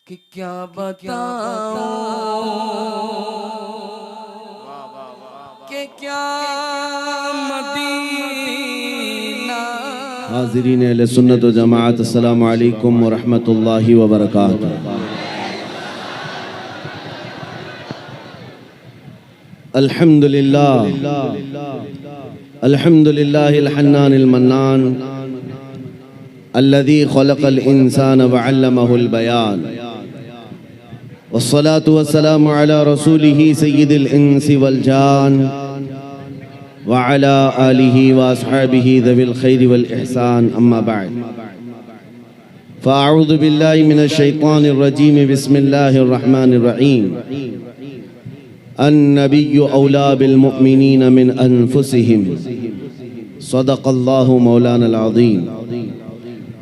कि क्या बताऊं कि क्या मदीना। हाज़रीन अहले सुन्नत व जमाअत, अस्सलामु अलैकुम व रहमतुल्लाहि व बरकातुहू। अल्हम्दुलिल्लाह अल्हम्दुलिल्लाहिल हन्नानिल मन्नान अल्लज़ी खलक़ल इंसान व अल्लमहुल बयान वस्सलातु वस्सलामु अला रसूलिही सय्यिदिल इंसी वल जान व अला आलिही व अस्हाबिही ज़विल खैरि वल इहसान, अम्मा बअद। फ़अऊज़ु बिल्लाहि मिनश शैतानिर रजीम, बिस्मिल्लाहिर रहमानिर रहीम। अन्नबिय्यु औला बिल मुअमिनीन मिन अनफुसिहिम, सदक़ल्लाहु मौलाना अज़ीम।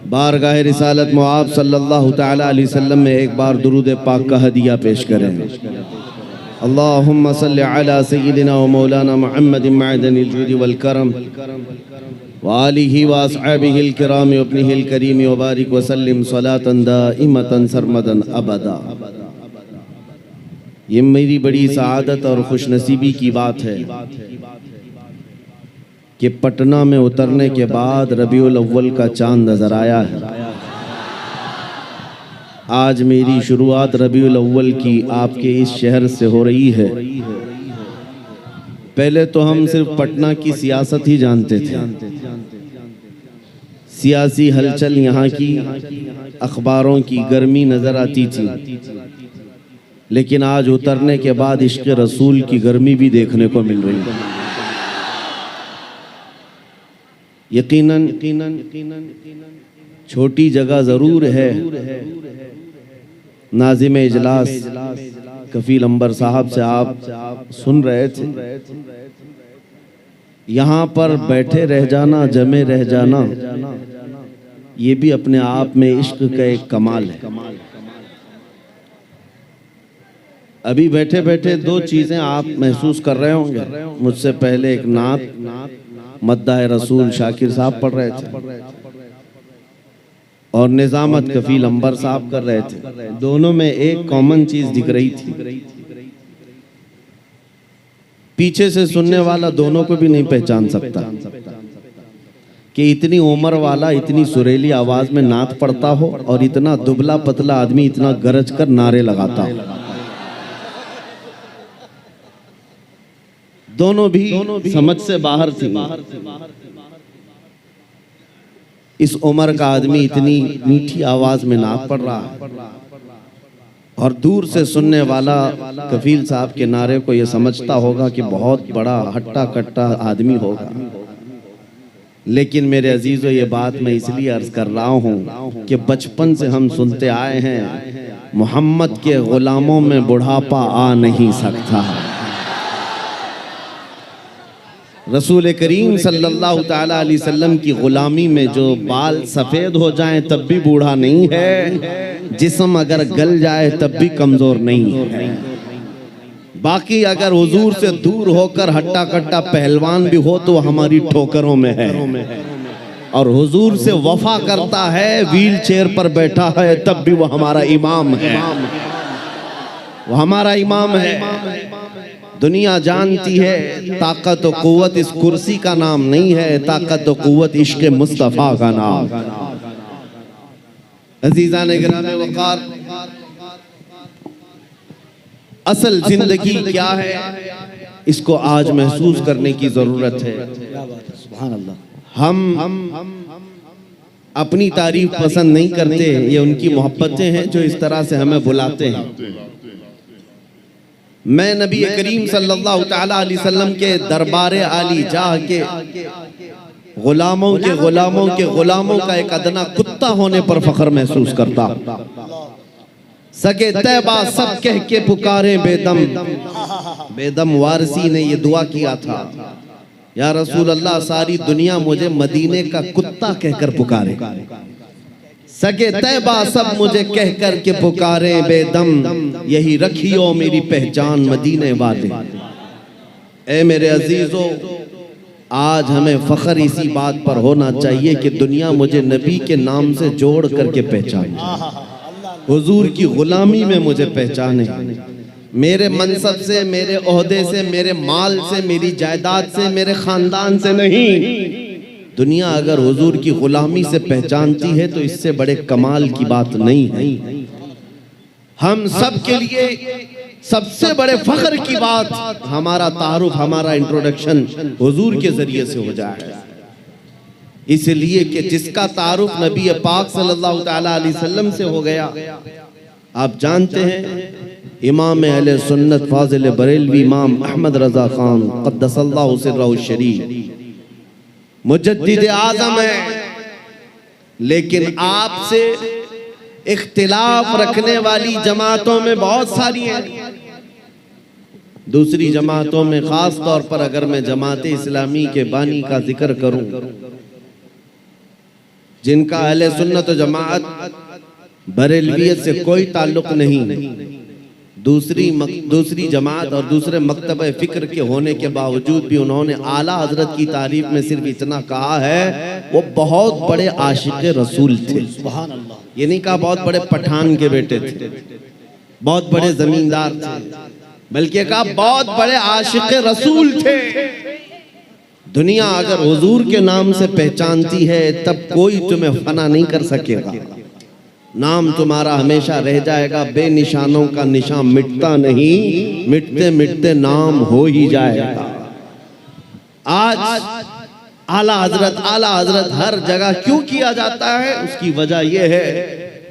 बारगाह रिसालत मुआब सल्लल्लाहु तआला अलैहि वसल्लम में एक बार दुरूद पाक का हदिया पेश करें। अल्लाहुम्मा सल्लि अला सय्यिदिना व मौलाना मुहम्मदिन मअदनिल जुदी वल करम व आलिहि व अस्हाबिहिल किराम व इब्निहिल करीम व बारिक व सल्लिम सलातन दाइमतन सरमदन अबदा। ये मेरी बड़ी सआदत और खुशनसीबी की बात है कि पटना में उतरने के बाद रबीउल अव्वल का चांद नजर आया है। आज मेरी शुरुआत रबीउल अव्वल की आपके इस शहर से हो रही है। पहले तो हम सिर्फ पटना की सियासत ही जानते थे, सियासी हलचल यहाँ की, अखबारों की गर्मी नजर आती थी, लेकिन आज उतरने के बाद इश्क़ रसूल की गर्मी भी देखने को मिल रही है। यकीनन छोटी जगह ज़रूर है। नाज़िम इजलास कफील अंबर साहब से आप सुन रहे थे, यहाँ पर बैठे रह जाना, जमे रह जाना, ये भी अपने आप में इश्क का एक कमाल है। अभी बैठे बैठे दो चीज़ें आप महसूस कर रहे होंगे। मुझसे पहले एक नात मद्दाह रसूल शाकिर साहब पढ़ रहे थे और निजामत कफील अंबर साहब कर रहे थे। दोनों में एक कॉमन चीज दिख रही थी, पीछे से सुनने वाला दोनों को भी नहीं पहचान सकता कि इतनी उम्र वाला इतनी सुरीली आवाज में नात पढ़ता हो और इतना दुबला पतला आदमी इतना गरज कर नारे लगाता हो। दोनों भी समझ से बाहर थी। इस उम्र का आदमी इतनी मीठी आवाज में नात पढ़ रहा है और दूर से सुनने वाला कफील साहब के नारे को यह समझता होगा कि बहुत बड़ा हट्टा कट्टा आदमी होगा। लेकिन मेरे अजीजों, ये बात मैं इसलिए अर्ज कर रहा हूँ कि बचपन से हम सुनते आए हैं, मोहम्मद के गुलामों में बुढ़ापा आ नहीं सकता। रसूल करीम सल्लल्लाहु ताला अलैहि वसल्लम की गुलामी में जो बाल सफ़ेद हो जाएं तब भी बूढ़ा नहीं है, जिस्म अगर गल जाए तब भी कमज़ोर नहीं है। बाकी अगर हुजूर से दूर होकर हट्टा कट्टा पहलवान भी हो तो हमारी ठोकरों में है, और हुजूर से वफा करता है, व्हील चेयर पर बैठा है, तब भी वो हमारा इमाम है, वो हमारा इमाम है। दुनिया जानती है ताकत और कुव्वत इस कुर्सी का नाम नहीं है, ताकत और कुव्वत इश्क़ मुस्तफ़ा का नाम। अज़ीज़ान गिरामे वक़ार, असल जिंदगी क्या है इसको आज महसूस करने की जरूरत है। सुभान अल्लाह। हम अपनी तारीफ पसंद नहीं करते, ये उनकी मोहब्बतें हैं जो इस तरह से हमें बुलाते हैं। मैं नबी करीम सल्लल्लाहु ताला अलैहि वसल्लम के दरबार आली जाह के गुलामों का एक अदना कुत्ता होने पर फख्र महसूस करता। सगे तैबा सब कह के पुकारे बेदम। बेदम वारसी ने ये दुआ किया था, या रसूल अल्लाह, सारी दुनिया मुझे मदीने का कुत्ता कहकर पुकारे, सगे तैबा सब मुझे कह कर के पुकारे बेदम, यही रखियो मेरी पहचान मदीने वाले। ए मेरे अजीजों, आज हमें फख्र इसी बात पर होना चाहिए कि दुनिया मुझे नबी के नाम से जोड़ करके पहचाने। हुजूर की गुलामी में मुझे पहचाने, मेरे मनसब से, मेरे ओहदे से, मेरे माल से, मेरी जायदाद से, मेरे खानदान से नहीं। दुनिया अगर हुजूर की गुलामी से पहचानती है तो इससे बड़े कमाल की बात नहीं है। हम सब के लिए सबसे बड़े फख्र की बात हमारा तारुफ, हमारा इंट्रोडक्शन हुजूर के जरिए से हो जाए, इसलिए कि जिसका तारुफ नबी पाक सल्लल्लाहु तआला अलैहि वसल्लम से हो गया। आप जानते हैं इमाम अहले सुन्नत फाजिल बरेलवी इमाम अहमद रजा खान क़द्दसल्लाहु सिर्रहु शरीफ मुजद्दिद आज़म है, लेकिन आपसे इख्तिलाफ रखने वाली जमातों में बहुत सारी हैं। दूसरी जमातों में खास तौर पर अगर मैं जमात इस्लामी के बानी का जिक्र करूं, जिनका अहले सुन्नत व जमात बरेलवियत से कोई ताल्लुक नहीं, दूसरी जमात और दूसरे मकतब फिक्र के होने के बावजूद भी उन्होंने आला हजरत की तारीफ में सिर्फ इतना कहा है, वो बहुत बड़े आशिक रसूल थे। ये नहीं कहा बहुत बड़े पठान के बेटे थे, बहुत बड़े जमींदार थे, बल्कि कहा बहुत बड़े आशिक रसूल थे। दुनिया अगर हुजूर के नाम से पहचानती है तब कोई तुम्हें फना नहीं कर सकेगा, नाम तुम्हारा हमेशा रह जाएगा। बेनिशानों का निशान मिटता नहीं, मिटते मिटते नाम हो ही जाएगा। आज आला हजरत हर जगह क्यों किया जाता है, उसकी वजह यह है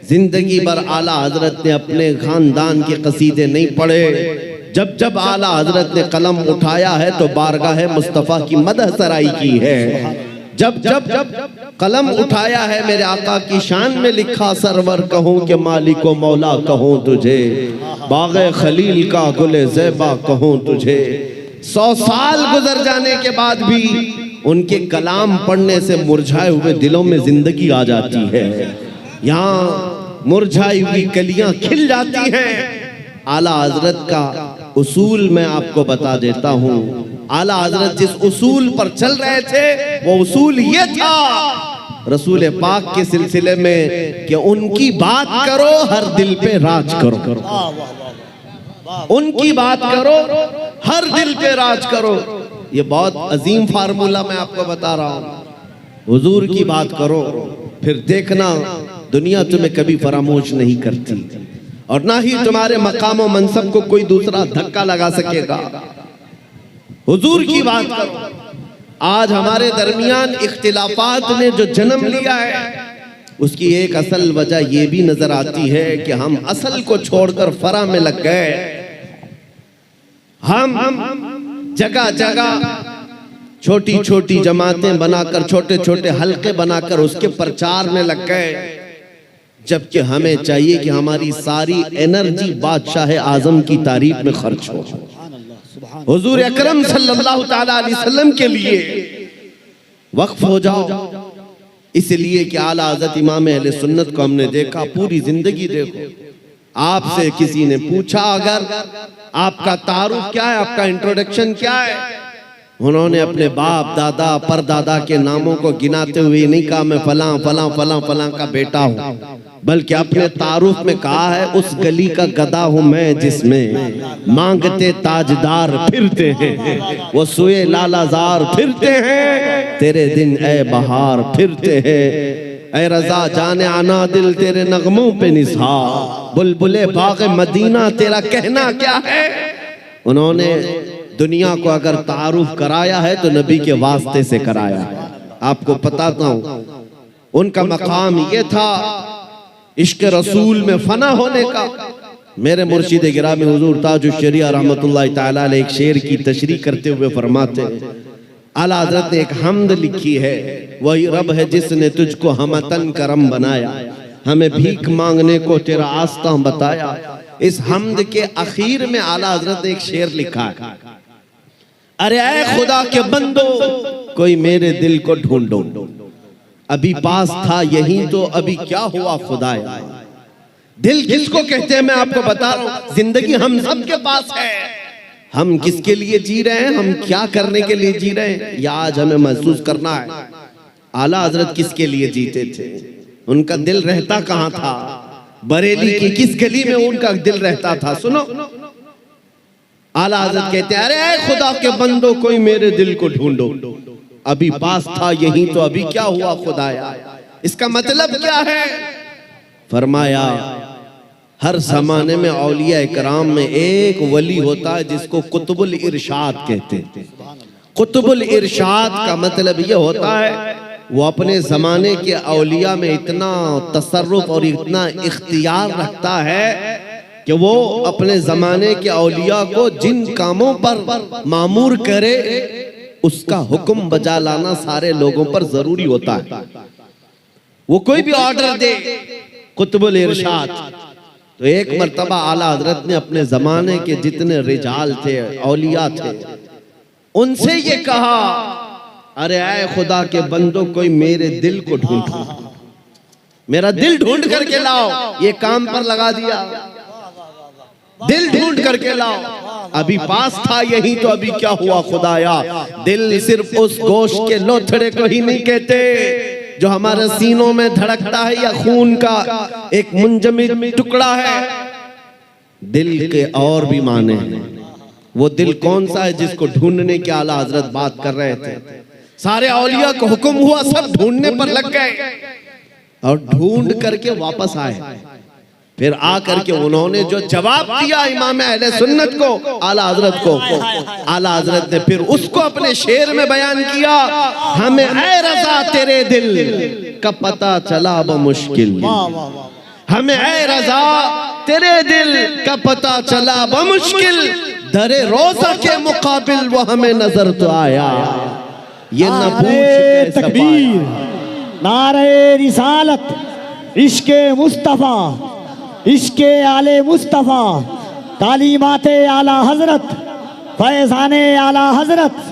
जिंदगी भर आला हजरत ने अपने खानदान के कसीदे नहीं पढ़े। जब जब आला हजरत ने कलम उठाया है तो बारगाह मुस्तफ़ा की मदह सराई की है। जब जब कलम उठाया है मेरे आका की शान में लिखा, सरवर कहूँ कि मालिको मौला कहूँ तुझे, बाग़े खलील का गुले ज़ेबा कहूँ तुझे। 100 साल गुजर जाने के बाद भी उनके कलाम पढ़ने से मुरझाए हुए दिलों में जिंदगी आ जाती है। यहाँ मुरझाई हुई कलियां खिल जाती हैं। आला हजरत का उसूल मैं आपको बता देता हूँ। आला हजरत जिस उसूल पर चल रहे थे वो उसूल ये था रसूल पाक के सिलसिले में कि उनकी बात करो हर दिल पे राज करो, उनकी बात करो हर दिल पे राज करो। ये बहुत अजीम फार्मूला मैं आपको बता रहा हूँ। हुजूर की बात करो, फिर देखना दुनिया तुम्हें कभी फरामोश नहीं करती और ना ही तुम्हारे मकाम और मनसब को कोई दूसरा धक्का लगा सकेगा। हुजूर की बात करो। आज हमारे दरमियान इख्तिलाफात ने जो जन्म लिया है उसकी एक असल वजह यह भी नजर आती है कि हम असल को छोड़कर फरा में लग गए। हम जगह जगह छोटी छोटी जमातें बनाकर, छोटे छोटे हलके बनाकर उसके प्रचार में लग गए, जबकि हमें चाहिए कि हमारी सारी एनर्जी बादशाह आजम की तारीफ में खर्च हो, हुजूर अकरम सल्लल्लाहु तआला अलैहि वसल्लम के लिए वक्फ हो जाओ। इसलिए कि आला हज़रत इमाम अहले सुन्नत को हमने देखा, पूरी जिंदगी देखो। आपसे किसी ने पूछा अगर आपका तारुफ क्या है, आपका इंट्रोडक्शन क्या है, उन्होंने अपने बाप दादा परदादा के नामों को गिनाते हुए नहीं कहा मैं फलां फलां फलां फलां का बेटा हूँ, बल्कि अपने तारुफ में कहा है उस गली का गधा हूँ मैं जिसमें मांगते ताजदार फिरते हैं, वो सुए लालाजार फिरते हैं, तेरे दिन ए बहार फिरते हैं, ए रजा जाने आना दिल तेरे नगमों पे निसार, बुलबुले बाग़े मदीना तेरा कहना क्या है। उन्होंने दुनिया को अगर तारुफ कराया है तो नबी के वास्ते से कराया है। आपको बताता हूँ उनका मकाम ये था इश्क रसूल में फना होने का। मेरे मुर्शिद गिरामी हुजूर ताजुश शरिया रहमतुल्लाह तआला अलैह एक शेर की तशरीह करते हुए फरमाते हैं, आला हज़रत ने एक हम्द लिखी है, वही रब है जिसने तुझको हमतन करम बनाया, हमें भीख मांगने को तेरा आस्था बताया। इस हम्द के आखिर में आला हज़रत ने एक शेर लिखा है, अरे ऐ खुदा के बंदो कोई मेरे दिल को ढूंढो, अभी पास था यही तो अभी क्या हुआ खुदाया। दिल किसको कहते हैं मैं आपको बता रहा हूं। जिंदगी हम सब के पास है, हम किसके लिए जी रहे हैं, हम क्या करने के लिए जी रहे हैं, या आज हमें महसूस करना है। आला हजरत किसके लिए जीते थे, उनका दिल रहता कहां था। बरेली की किस गली में उनका दिल रहता था? सुनो, आला हज़रत कहते हैं, अरे खुदा के बंदो कोई मेरे दिल को ढूंढो, अभी पास था यहीं तो अभी क्या हुआ खुदाया? इसका मतलब क्या है? फरमाया हर जमाने में औलिया इकराम में एक वली होता है जिसको कुतुबुल इरशाद कहते हैं। कुतुबुल इरशाद का मतलब ये होता है वो अपने जमाने के औलिया में इतना तसर्रुफ और इतना इख्तियार रखता है कि वो अपने जमाने के औलिया को जिन कामों पर मामूर करे उसका हुक्म बजा लाना सारे लोगों पर जरूरी होता है। वो कोई भी ऑर्डर दे, कुतुबुल इरशाद। तो एक मर्तबा आला हजरत ने अपने जमाने के जितने रिजाल थे, औलिया थे, उनसे ये कहा, अरे आए खुदा के बंदो कोई मेरे दिल को ढूंढो, मेरा दिल ढूंढ करके लाओ। ये काम पर लगा दिया, दिल ढूंढ करके लाओ। अभी पास था यही तो अभी क्या हुआ खुदाया? दिल सिर्फ उस गोश्त के लोथड़े को ही नहीं कहते जो हमारे सीनों में धड़कता है या खून का एक मुंजमद टुकड़ा है। दिल के और भी माने हैं। वो दिल कौन सा है जिसको ढूंढने की आला हजरत बात कर रहे थे? सारे औलिया को हुक्म हुआ, सब ढूंढने पर लग गए और ढूंढ करके वापस आए। फिर आकर के उन्होंने जो जवाब दिया इमाम अहले सुन्नत को, आला हजरत को, आला हजरत ने फिर उसको अपने शेर में बयान किया, हमें ऐ रज़ा तेरे दिल का पता चला बमुश्किल, हमें ऐ रज़ा तेरे दिल का पता चला बमुश्किल, दरे रोज़ा के मुकाबिल वो हमें नजर तो आया, ये न पूछ तकबीर, नारे रिसालत, इश्के मुस्तफा, इश्के आले मुस्तफा, तालीमाते आला हजरत, फैज़ाने आला हजरत।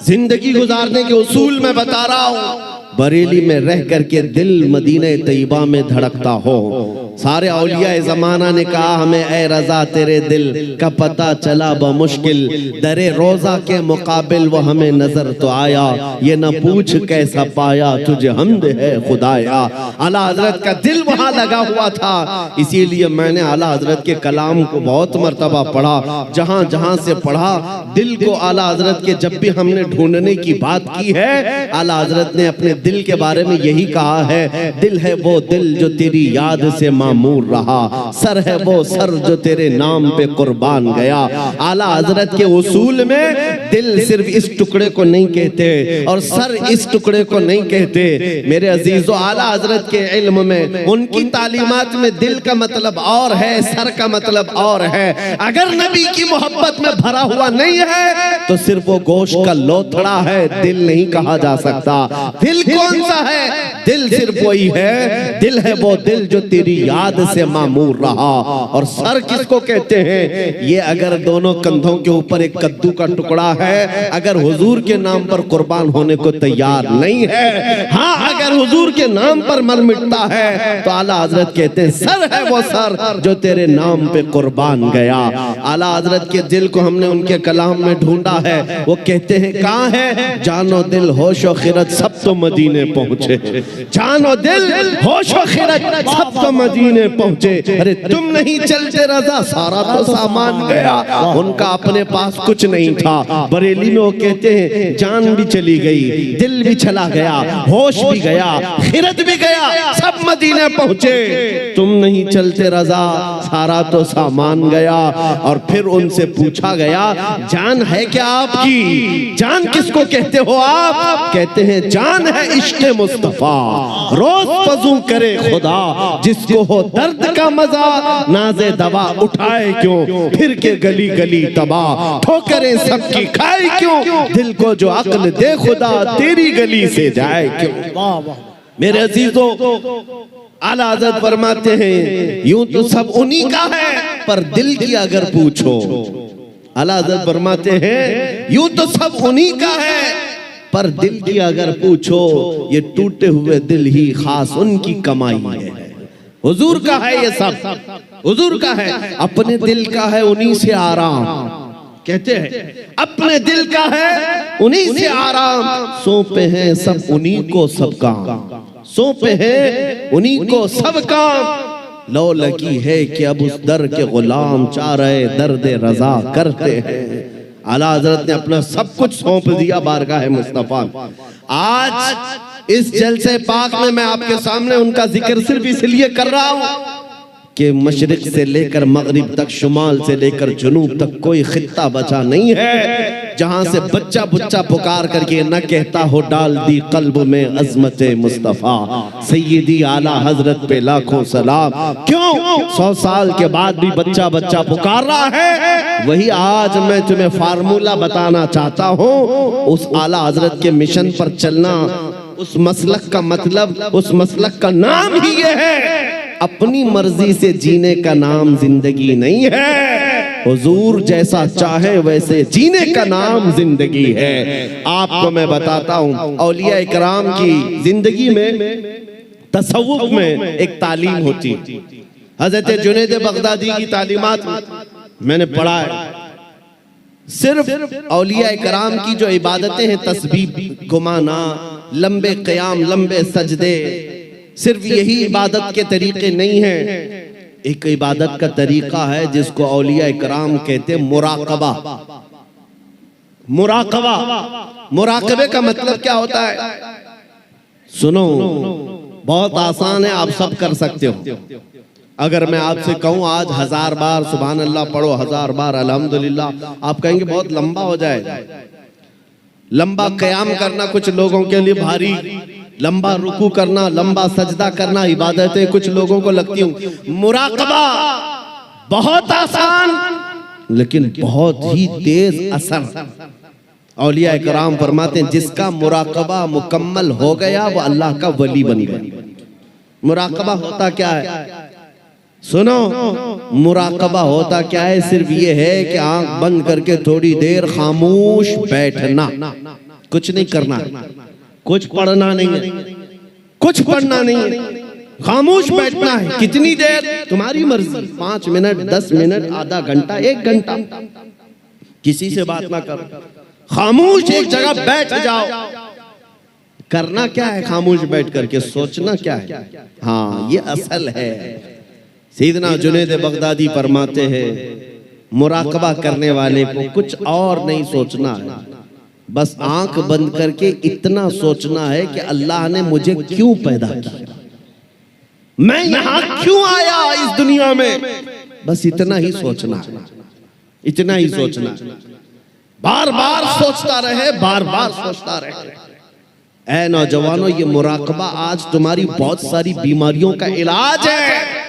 जिंदगी गुजारने के उसूल में बता रहा हूँ। बरेली में रह करके दिल मदीने तैयबा में धड़कता हो। सारे औलिया ज़माना ने कहा, हमें ऐ रज़ा तेरे दिल का पता चला बमुश्किल, दरे रोज़ा के मुकाबिल वो हमें नजर तो आया, ये न पूछ कैसा पाया तुझे हमद है खुदाया। आला हजरत का दिल वहाँ लगा हुआ था, इसीलिए मैंने आला हजरत के कलाम को बहुत मर्तबा पढ़ा। जहाँ जहाँ से पढ़ा दिल को आला हजरत के जब भी हमने ढूंढने की बात की है, आला हजरत ने अपने दिल के बारे में यही कहा है, दिल है वो दिल जो तेरी याद से मामूर रहा, सर है वो सर जो तेरे नाम पे कुर्बान गया। आला हजरत के उसूल में दिल सिर्फ इस टुकड़े को नहीं कहते और सर इस टुकड़े को नहीं कहते। मेरे अजीजों, आला हजरत के इल्म में, उनकी तालीमात में दिल का मतलब और है, सर का मतलब और है। अगर नबी की मोहब्बत में भरा हुआ नहीं है तो सिर्फ वो गोश्त का लोथड़ा है, दिल नहीं कहा जा सकता। दिल कौन सा है? दिल सिर्फ वही है, दिल है वो दिल जो तेरी याद से मामूर रहा। और सर किसको कहते हैं? ये अगर दोनों कंधों के ऊपर एक कद्दू का टुकड़ा है, अगर हुजूर के नाम पर कुर्बान होने को तैयार नहीं है, हाँ अगर हुजूर के नाम पर मर मिटता है तो आला हजरत कहते हैं सर है वो सर जो तेरे नाम पे कुर्बान गया। आला हजरत के दिल को हमने उनके कलाम में ढूंढा है। वो कहते हैं कहाँ है? जानो दिल होशो खिरत सब तो मदीने पहुंचे, जानो दिल होशो खिरत सब तो मदीने पहुंचे। अरे तुम नहीं चलते रज़ा सारा तो सामान गया। उनका अपने पास कुछ नहीं था। बरेली में वो कहते हैं जान भी चली गई, दिल भी चला गया, होश भी गया, खिरत भी गया, सब मदीने पहुंचे। तुम नहीं चलते रज़ा सारा तो सामान गया। और फिर उनसे पूछा गया जान है क्या आपकी? जान किसको कहते हो आप? कहते हैं जान है इश्क़े मुस्तफा, रोज वज़ू करे खुदा, जिसको हो दर्द का मजा नाज़े दवा उठाए क्यों, फिर के गली गली तबाह ठोकरें सबकी खाए क्यों, दिल को जो अक्ल दे खुदा तेरी गली से जाए क्यों। मेरे अजीजों, आला हज़रत फरमाते हैं यूं तो सब उन्हीं का है, पर दिल की अगर पूछो, आला हज़रत फरमाते हैं यूं तो सब उन्हीं का है, पर दिल की अगर पूछो ये टूटे हुए दिल ही खास उनकी कमाई है। हुजूर का है ये सब, हुजूर का है, अपने दिल का है उन्हीं से आराम। कहते हैं अपने दिल का है उन्हीं से आराम, सौंपे हैं सब उन्हीं को सब काम, सौंपे हैं उन्हीं को सब काम। लो लगी है कि अब उस दर के गुलाम चाह रहे दर्द रजा करते हैं। आला हजरत ने अपना सब कुछ सौंप दिया बारगाह मुस्तफा। आज इस जलसे पाक में मैं आपके सामने उनका जिक्र सिर्फ इसलिए कर रहा हूं कि मशरिक से लेकर मगरिब तक, शुमाल से लेकर जुनूब तक कोई खित्ता बचा नहीं है जहां से बच्चा बुच्चा पुकार करके न कहता हो डाल दी कल्ब में अजमत मुस्तफा। सैयदी आला हजरत पे लाखों सलाम। क्यों 100 साल के बाद भी बच्चा बच्चा पुकार रहा है? वही आज मैं तुम्हें फार्मूला बताना चाहता हूँ। उस आला हजरत के मिशन पर चलना, उस मसलक का मतलब, उस मसलक का नाम ही ये है, अपनी मर्जी से जीने का नाम जिंदगी नहीं है। हुजूर जैसा चाहे वैसे जीने का नाम जिंदगी है। आपको मैं बताता हूँ, औलिया इकराम की जिंदगी में, तसव्वुफ में एक तालीम होती है। हजरत जुनैद बगदादी की तालीमात मैंने पढ़ा है। सिर्फ औलिया इकराम की जो इबादतें हैं, तस्बीह घुमाना, लंबे क़याम, लंबे सजदे, सिर्फ यही इबादत के तरीके नहीं हैं। एक इबादत का तरीका है जिसको औलिया इकराम कहते हैं मुराकबा। मुराकबा, मुराकबे का मतलब क्या होता है? सुनो, बहुत आसान है, आप सब कर सकते हो। अगर मैं आपसे कहूं आज 1000 बार सुभान अल्लाह पढ़ो, 1000 बार अल्हम्दुलिल्लाह, आप कहेंगे बहुत लंबा हो जाएगा। लंबा क़याम करना कुछ लोगों के लिए भारी, लंबा रुकू करना, लंबा सजदा करना इबादतें कुछ लोगों को लगती हूं। मुराकबा बहुत आसान लेकिन बहुत ही तेज असर। औलिया इकराम फरमाते हैं जिसका मुराकबा मुकम्मल हो गया वो अल्लाह का वली बन गया। मुराकबा होता क्या है? सुनो, मुराकबा होता क्या है? सिर्फ ये है कि आंख बंद करके थोड़ी देर खामोश बैठना, कुछ नहीं करना, कुछ पढ़ना नहीं है, कुछ पढ़ना नहीं है, खामोश बैठना है। कितनी देर? तुम्हारी मर्जी, 5 मिनट, 10 मिनट, आधा घंटा, 1 घंटा। किसी से बात ना करो, खामोश एक जगह बैठ जाओ। करना क्या है खामोश बैठ करके? सोचना क्या है? हाँ, ये असल है। सैयदना जुनैद बगदादी फरमाते हैं मुराकबा करने वाले को कुछ और नहीं सोचना है, बस आंख बंद करके इतना सोचना है कि अल्लाह ने मुझे क्यों पैदा किया, मैं यहां क्यों आया इस दुनिया में। बस इतना ही सोचना है, इतना ही सोचना। बार बार सोचता रहे, बार बार सोचता रहे। ऐ नौजवानों, ये मुराकबा आज तुम्हारी बहुत सारी बीमारियों का इलाज है।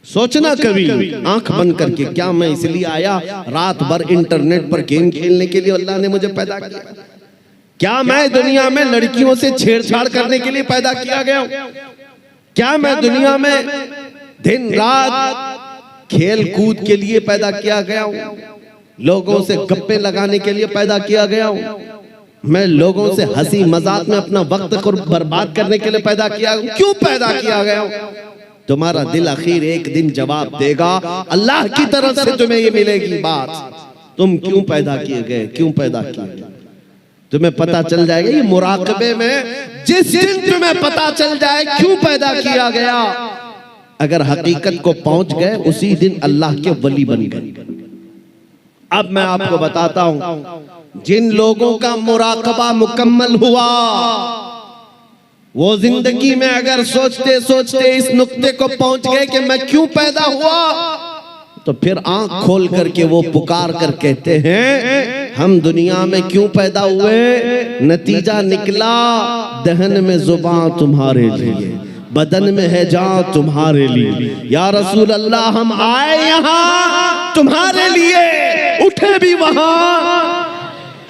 सोचना कभी आंख बंद करके, क्या मैं इसलिए आया रात भर इंटरनेट पर गेम खेलने के लिए अल्लाह ने मुझे पैदा किया? क्या मैं दुनिया में लड़कियों से छेड़छाड़ करने के लिए पैदा किया गया हूं? क्या मैं दुनिया में दिन रात खेल कूद के लिए पैदा किया गया हूं? लोगों से गप्पे लगाने के लिए पैदा किया गया हूं? मैं लोगों से हंसी मजाक में अपना वक्त को बर्बाद करने के लिए पैदा किया हूं? क्यों पैदा किया गया हूं? तुम्हारा दिल आखिर एक दिन जवाब देगा, अल्लाह की तरफ से तुम्हें ये मिलेगी बात, तुम क्यों पैदा किए गए, क्यों पैदा किए गए, तुम्हें पता चल जाएगा। ये मुराकबे में जिस दिन तुम्हें पता चल जाए क्यों पैदा किया गया, अगर हकीकत को पहुंच गए उसी दिन अल्लाह के वली बन गए। अब मैं आपको बताता हूं, जिन लोगों का मुराकबा मुकम्मल हुआ वो जिंदगी में अगर सोचते सोचते इस नुक्ते को पहुंच गए कि मैं क्यों पैदा हुआ, तो फिर आंख खोल करके वो पुकार कर कहते हैं हम दुनिया में क्यों पैदा हुए। नतीजा निकला, दहन में जुबान तुम्हारे लिए, बदन में है जान तुम्हारे लिए। या रसूल अल्लाह, हम आए यहाँ तुम्हारे लिए, उठे भी वहां,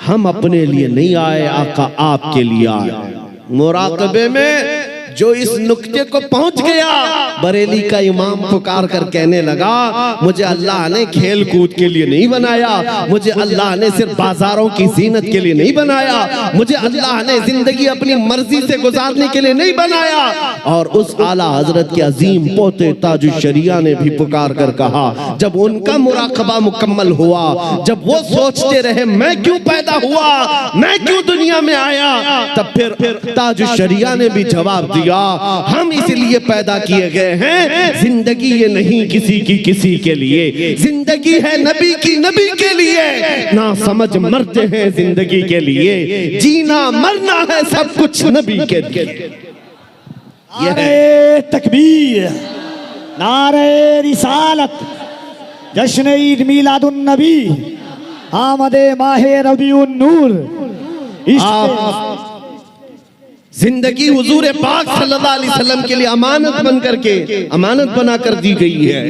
हम अपने लिए नहीं आए, आका आपके लिए आए। मुराकबे में जो इस नुक्ते को पहुंच गया, बरेली का इमाम पुकार कर कहने लगा मुझे अल्लाह ने खेल कूद के लिए नहीं बनाया, मुझे अल्लाह ने सिर्फ बाजारों की जीनत के लिए नहीं बनाया, मुझे अल्लाह ने जिंदगी अपनी मर्जी से गुजारने के लिए नहीं बनाया। और उस आला हजरत के अजीम पोते ताजुश शरिया ने भी पुकार कर कहा, जब उनका मुराकबा मुकम्मल हुआ, जब वो सोचते रहे मैं क्यों पैदा हुआ, मैं क्यों दुनिया में आया, तब फिर ताजुश शरिया ने भी जवाब दिया, दिया। हम इसलिए पैदा किए गए हैं, जिंदगी ये नहीं किसी की किसी के लिए, जिंदगी है नबी की नबी के लिए। ना समझ मरते हैं जिंदगी के लिए, जीना मरना है सब कुछ नबी के लिए। नारे तकबीर, नारे रिसालत, जश्न ईद मिलादुन नबी, आमदे माहे रबीउन नूर। जिंदगी हुजूर पाक सल्लल्लाहु अलैहि वसल्लम के लिए अमानत बन करके अमानत बना कर दी गई है।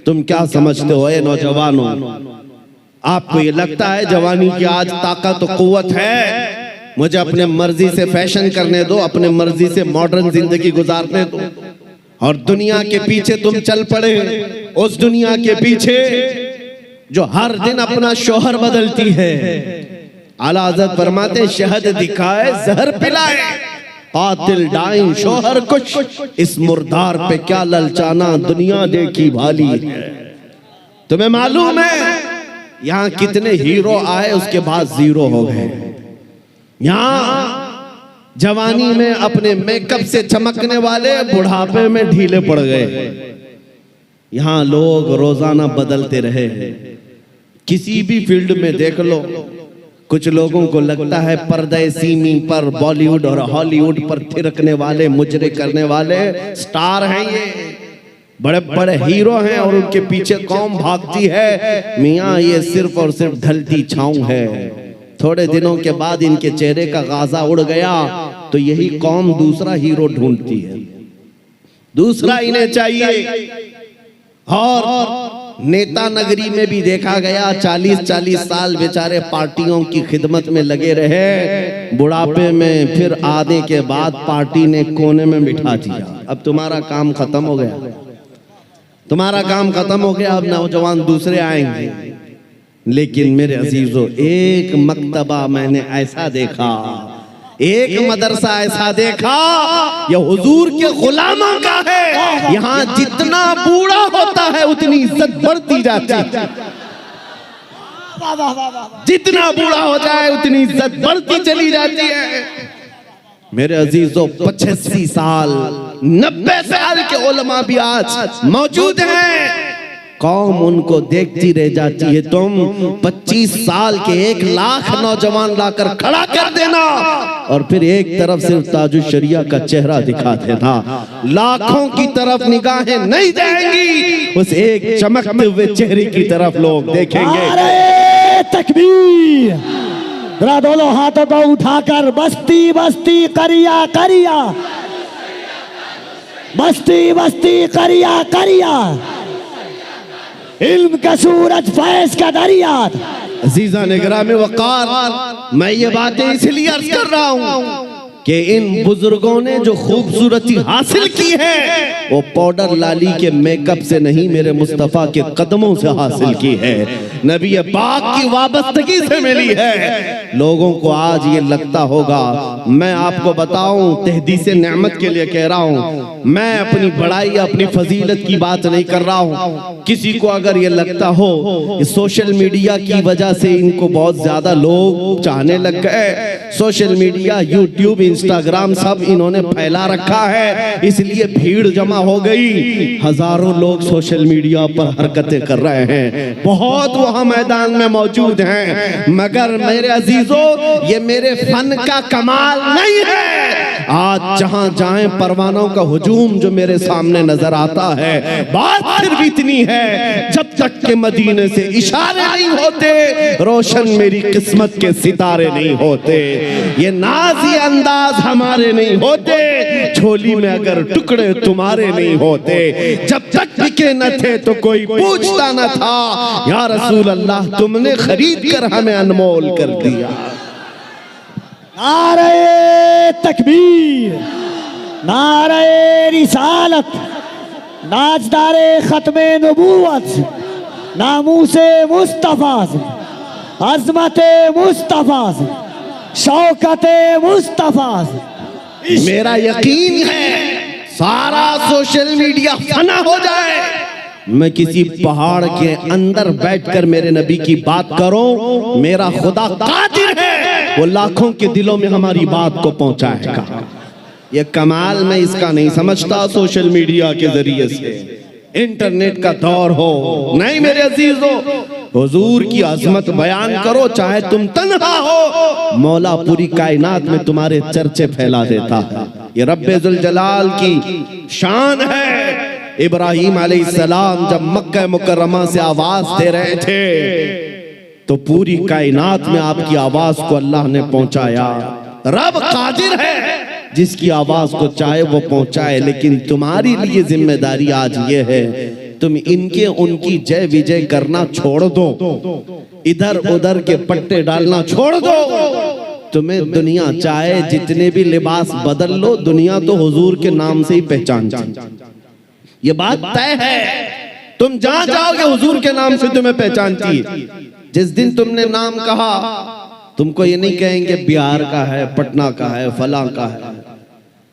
तुम क्या समझते हो ए नौजवानों, आपको ये लगता है जवानी की आज ताकत और कुव्वत है, मुझे अपने मर्जी से फैशन करने दो, अपने मर्जी से मॉडर्न जिंदगी गुजारने दो, और दुनिया के पीछे तुम चल पड़े, उस दुनिया के पीछे जो हर दिन अपना शोहर बदलती है। आला हज़रत फरमाते शहद दिखाए जहर पिलाए, कातिल डाइन शोहर कुछ, इस मुर्दार पे क्या ललचाना, दुनिया देखी भाली है। तुम्हें मालूम है यहाँ कितने हीरो आए उसके बाद जीरो हो गए। यहाँ जवानी में अपने मेकअप से चमकने वाले बुढ़ापे में ढीले पड़ गए। यहाँ लोग रोजाना बदलते रहे, किसी भी फील्ड में देख लो। कुछ लोगों को लगता है पर्दे सीमी पर बॉलीवुड और हॉलीवुड पर थिरकने वाले मुजरे करने वाले स्टार हैं, ये बड़े बड़े हीरो हैं और उनके पीछे कौम भागती है। मियाँ ये सिर्फ और सिर्फ ढलती छाँव है, थोड़े दिनों के बाद इनके चेहरे का गाजा उड़ गया तो यही कौम दूसरा हीरो ढूंढती है, दूसरा इन्हें चाहिए। और नेता नगरी में भी देखा गया 40-40 साल बेचारे पार्टियों की खिदमत में लगे रहे, बुढ़ापे में फिर आने के बाद पार्टी ने कोने में बिठा दिया। अब तुम्हारा काम खत्म हो गया, तुम्हारा काम खत्म हो गया, अब नौजवान दूसरे आएंगे। लेकिन मेरे अजीजों, एक मक्तबा मैंने ऐसा देखा, एक मदरसा ऐसा देखा, यह हुजूर के गुलामों का है। यहाँ जितना बूढ़ा होता है उतनी इज्जत बढ़ती जाती है, जितना बूढ़ा हो जाए उतनी इज्जत बढ़ती चली जाती है। मेरे अजीजों, 85 साल 90 साल के उलमा भी आज मौजूद हैं, कौम उनको देखती रह जाती है। तुम 25 साल के 1 लाख नौजवान लाकर खड़ा कर देना और फिर एक तरफ सिर्फ ताजुश शरिया का चेहरा दिखा देना, लाखों की तरफ निगाहें नहीं जाएंगी, उस एक चमकते हुए चेहरे की तरफ लोग देखेंगे। नारे तकबीर, जरा दोनों हाथों को उठाकर बस्ती बस्ती करिया करिया, बस्ती बस्ती करिया करिया, इल्म का सूरज फैज का दरिया। अजीजा निगराम वक़ार, मैं ये बातें इसलिए अर्ज कर रहा हूँ कि इन बुजुर्गों ने जो खूबसूरती हासिल की है वो पाउडर लाली के मेकअप से नहीं, मेरे मुस्तफ़ा के कदमों से हासिल की है, नबी पाक की वाबस्तगी से मिली है। लोगों को आज ये लगता होगा, मैं आपको बताऊं, तहदीस नेमत के लिए कह रहा हूं, मैं अपनी बड़ाई अपनी फजीलत की बात नहीं कर रहा हूं। किसी को अगर ये लगता हो कि सोशल मीडिया की वजह से इनको बहुत ज्यादा लोग चाहने लग गए, सोशल मीडिया यूट्यूब इंस्टाग्राम सब इन्होंने फैला रखा है, इसलिए भीड़ जमा हो गई, हजारों लोग सोशल मीडिया पर हरकतें कर रहे हैं, बहुत वहां मैदान में मौजूद हैं, मगर मेरे अजीजों ये मेरे फन का कमाल नहीं है। आज जहां जाएं परवानों का हुजूम जो मेरे सामने नजर आता है, बात सिर्फ इतनी है, जब तक के मदीने से इशारे नहीं होते, रोशन मेरी किस्मत के सितारे नहीं होते, ये नाज़ी अंदाज हमारे नहीं होते, झोली में अगर टुकड़े तुम्हारे नहीं होते, जब तक बिके न थे तो कोई पूछता न था, या रसूल अल्लाह तुमने खरीद कर हमें अनमोल कर दिया। नारे तकबीर, नारे रिसालत, नाजदारे खत्मे नबूवत, नामूसे मुस्तफा, अजमते मुस्तफा, शौकते मुस्तफा। मेरा यकीन है सारा सोशल मीडिया फना हो जाए, मैं किसी पहाड़ के अंदर बैठकर मेरे नबी की बात करूं, मेरा खुदा कादिर है, वो लाखों के दिलों में हमारी बात को पहुंचाएगा। ये कमाल मैं इसका नहीं समझता सोशल मीडिया के जरिए से, इंटरनेट का दौर हो। नहीं मेरे अजीजों, हुजूर की अजमत बयान करो, चाहे तुम तन्हा हो, मौला पूरी कायनात में तुम्हारे चर्चे फैला देता है। ये रब्बे जुल जलाल की शान है। इब्राहीम अलैहिस्सलाम जब मक्का मुकर्रमा से आवाज दे रहे थे तो पूरी कायनात में आपकी आवाज को अल्लाह ने पहुंचाया। रब कादिर है, जिसकी आवाज को चाहे वो पहुंचाए, लेकिन तुम्हारी लिए जिम्मेदारी आज ये है, तुम इनके उनकी जय विजय करना छोड़ दो, इधर उधर के पट्टे डालना छोड़ दो। तुम्हें दुनिया चाहे जितने भी लिबास बदल लो, दुनिया तो हुजूर के नाम से ही पहचानती। ये बात तय है, तुम जहां जाओगे हुजूर के नाम से तुम्हें पहचानती है। जिस दिन तुमने नाम कहा, तुमको ये नहीं कहेंगे बिहार का है, पटना का है, फला का है।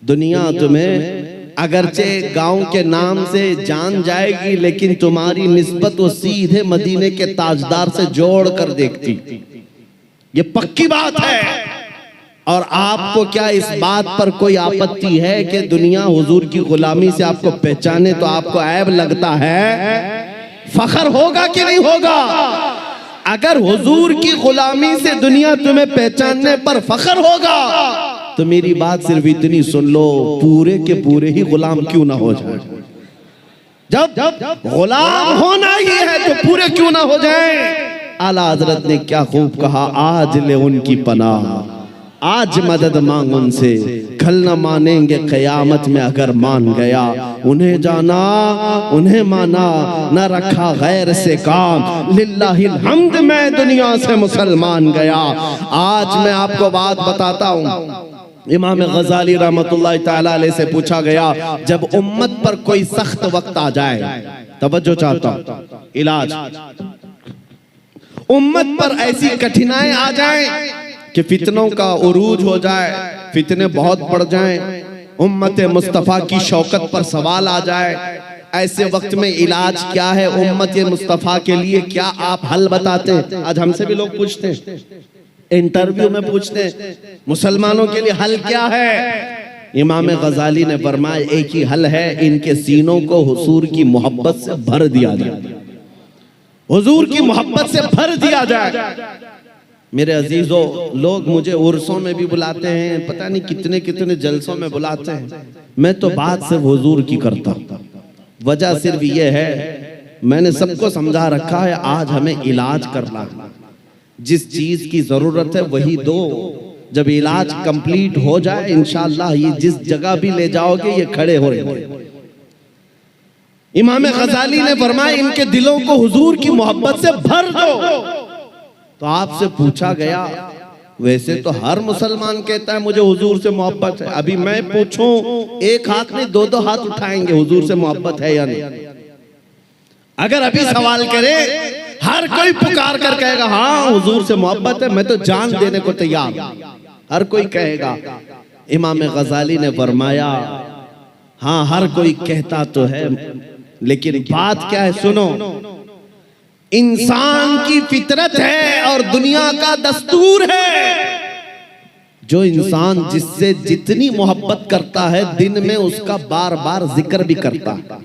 दुनिया तुम्हें अगरचे गांव के नाम से जान जाएगी, लेकिन तुम्हारी निस्बत वो सीधे मदीने के ताजदार से जोड़ कर देखती। ये पक्की बात है। और आपको क्या इस बात पर कोई आपत्ति है कि दुनिया हुजूर की गुलामी से आपको पहचाने तो आपको ऐब लगता है? फखर होगा कि नहीं होगा? अगर हुजूर की गुलामी से दुनिया तुम्हें पहचानने पर फखर होगा तो मेरी बात सिर्फ इतनी सुन लो, पूरे के पूरे ही गुलाम क्यों ना हो जाए। जब गुलाम होना ही है तो पूरे क्यों ना हो जाए। आला हजरत ने क्या खूब कहा, आज ले उनकी पनाह, आज मदद मांग उनसे, कल न मानेंगे कयामत में अगर मान गया। उन्हें जाना उन्हें माना, न रखा गैर से काम, लिल्लाहिल हम्द मैं दुनिया से मुसलमान गया। आज मैं आपको बात बताता हूँ। इमाम गजाली रहमतुल्लाह ताला अलैह से पूछा गया, जब उम्मत पर कोई सख्त वक्त आ जाए, तवज्जो चाहता हूँ, इलाज, उम्मत पर ऐसी कठिनाई आ जाए कि फितनों का उरूज हो जाए, फितने बहुत बढ़ जाएं, उम्मत मुस्तफ़ा की शौकत पर सवाल आ जाए, ऐसे वक्त में इलाज क्या है उम्मत मुस्तफ़ा के लिए, क्या आप हल बताते हैं? आज हमसे भी लोग पूछते हैं, इंटरव्यू में पूछते हैं, मुसलमानों के लिए हल क्या है? इमाम गजाली ने फरमाया, एक ही हल है, इनके सीनों को हुजूर की मोहब्बत से भर दिया जाए, हुजूर की मोहब्बत से भर दिया जाए। मेरे अजीजों, लोग मुझे उर्सों में भी बुलाते हैं, पता नहीं कितने कितने जलसों में बुलाते हैं, मैं तो बात सिर्फ हुजूर की करता हूं। वजह सिर्फ ये है, मैंने सबको समझा रखा है, आज हमें इलाज करना है, जिस चीज की जरूरत है वही दो। जब इलाज कंप्लीट हो जाए इंशाअल्लाह, ये जिस जगह भी ले जाओगे ये खड़े हो रहे। इमाम गजाली ने फरमाया, इनके दिलों को हुजूर की मोहब्बत से भर दो। तो आपसे पूछा गया, वैसे तो हर मुसलमान कहता है मुझे हुजूर से मोहब्बत है, अभी मैं पूछूं, एक हाथ में दो हाथ उठाएंगे, हुजूर से मोहब्बत है या नहीं? अगर अभी सवाल करे, हर कोई पुकार कर कहेगा हाँ हुजूर से मोहब्बत है, मैं तो जान देने को तैयार, हर कोई कहेगा। इमाम गजाली ने फरमाया, हाँ हर कोई कहता तो है, लेकिन बात क्या है सुनो, इंसान की फितरत है और दुनिया का दस्तूर है। जो इंसान जिससे जितनी मोहब्बत करता है, दिन में उसका बार बार जिक्र भी करता है,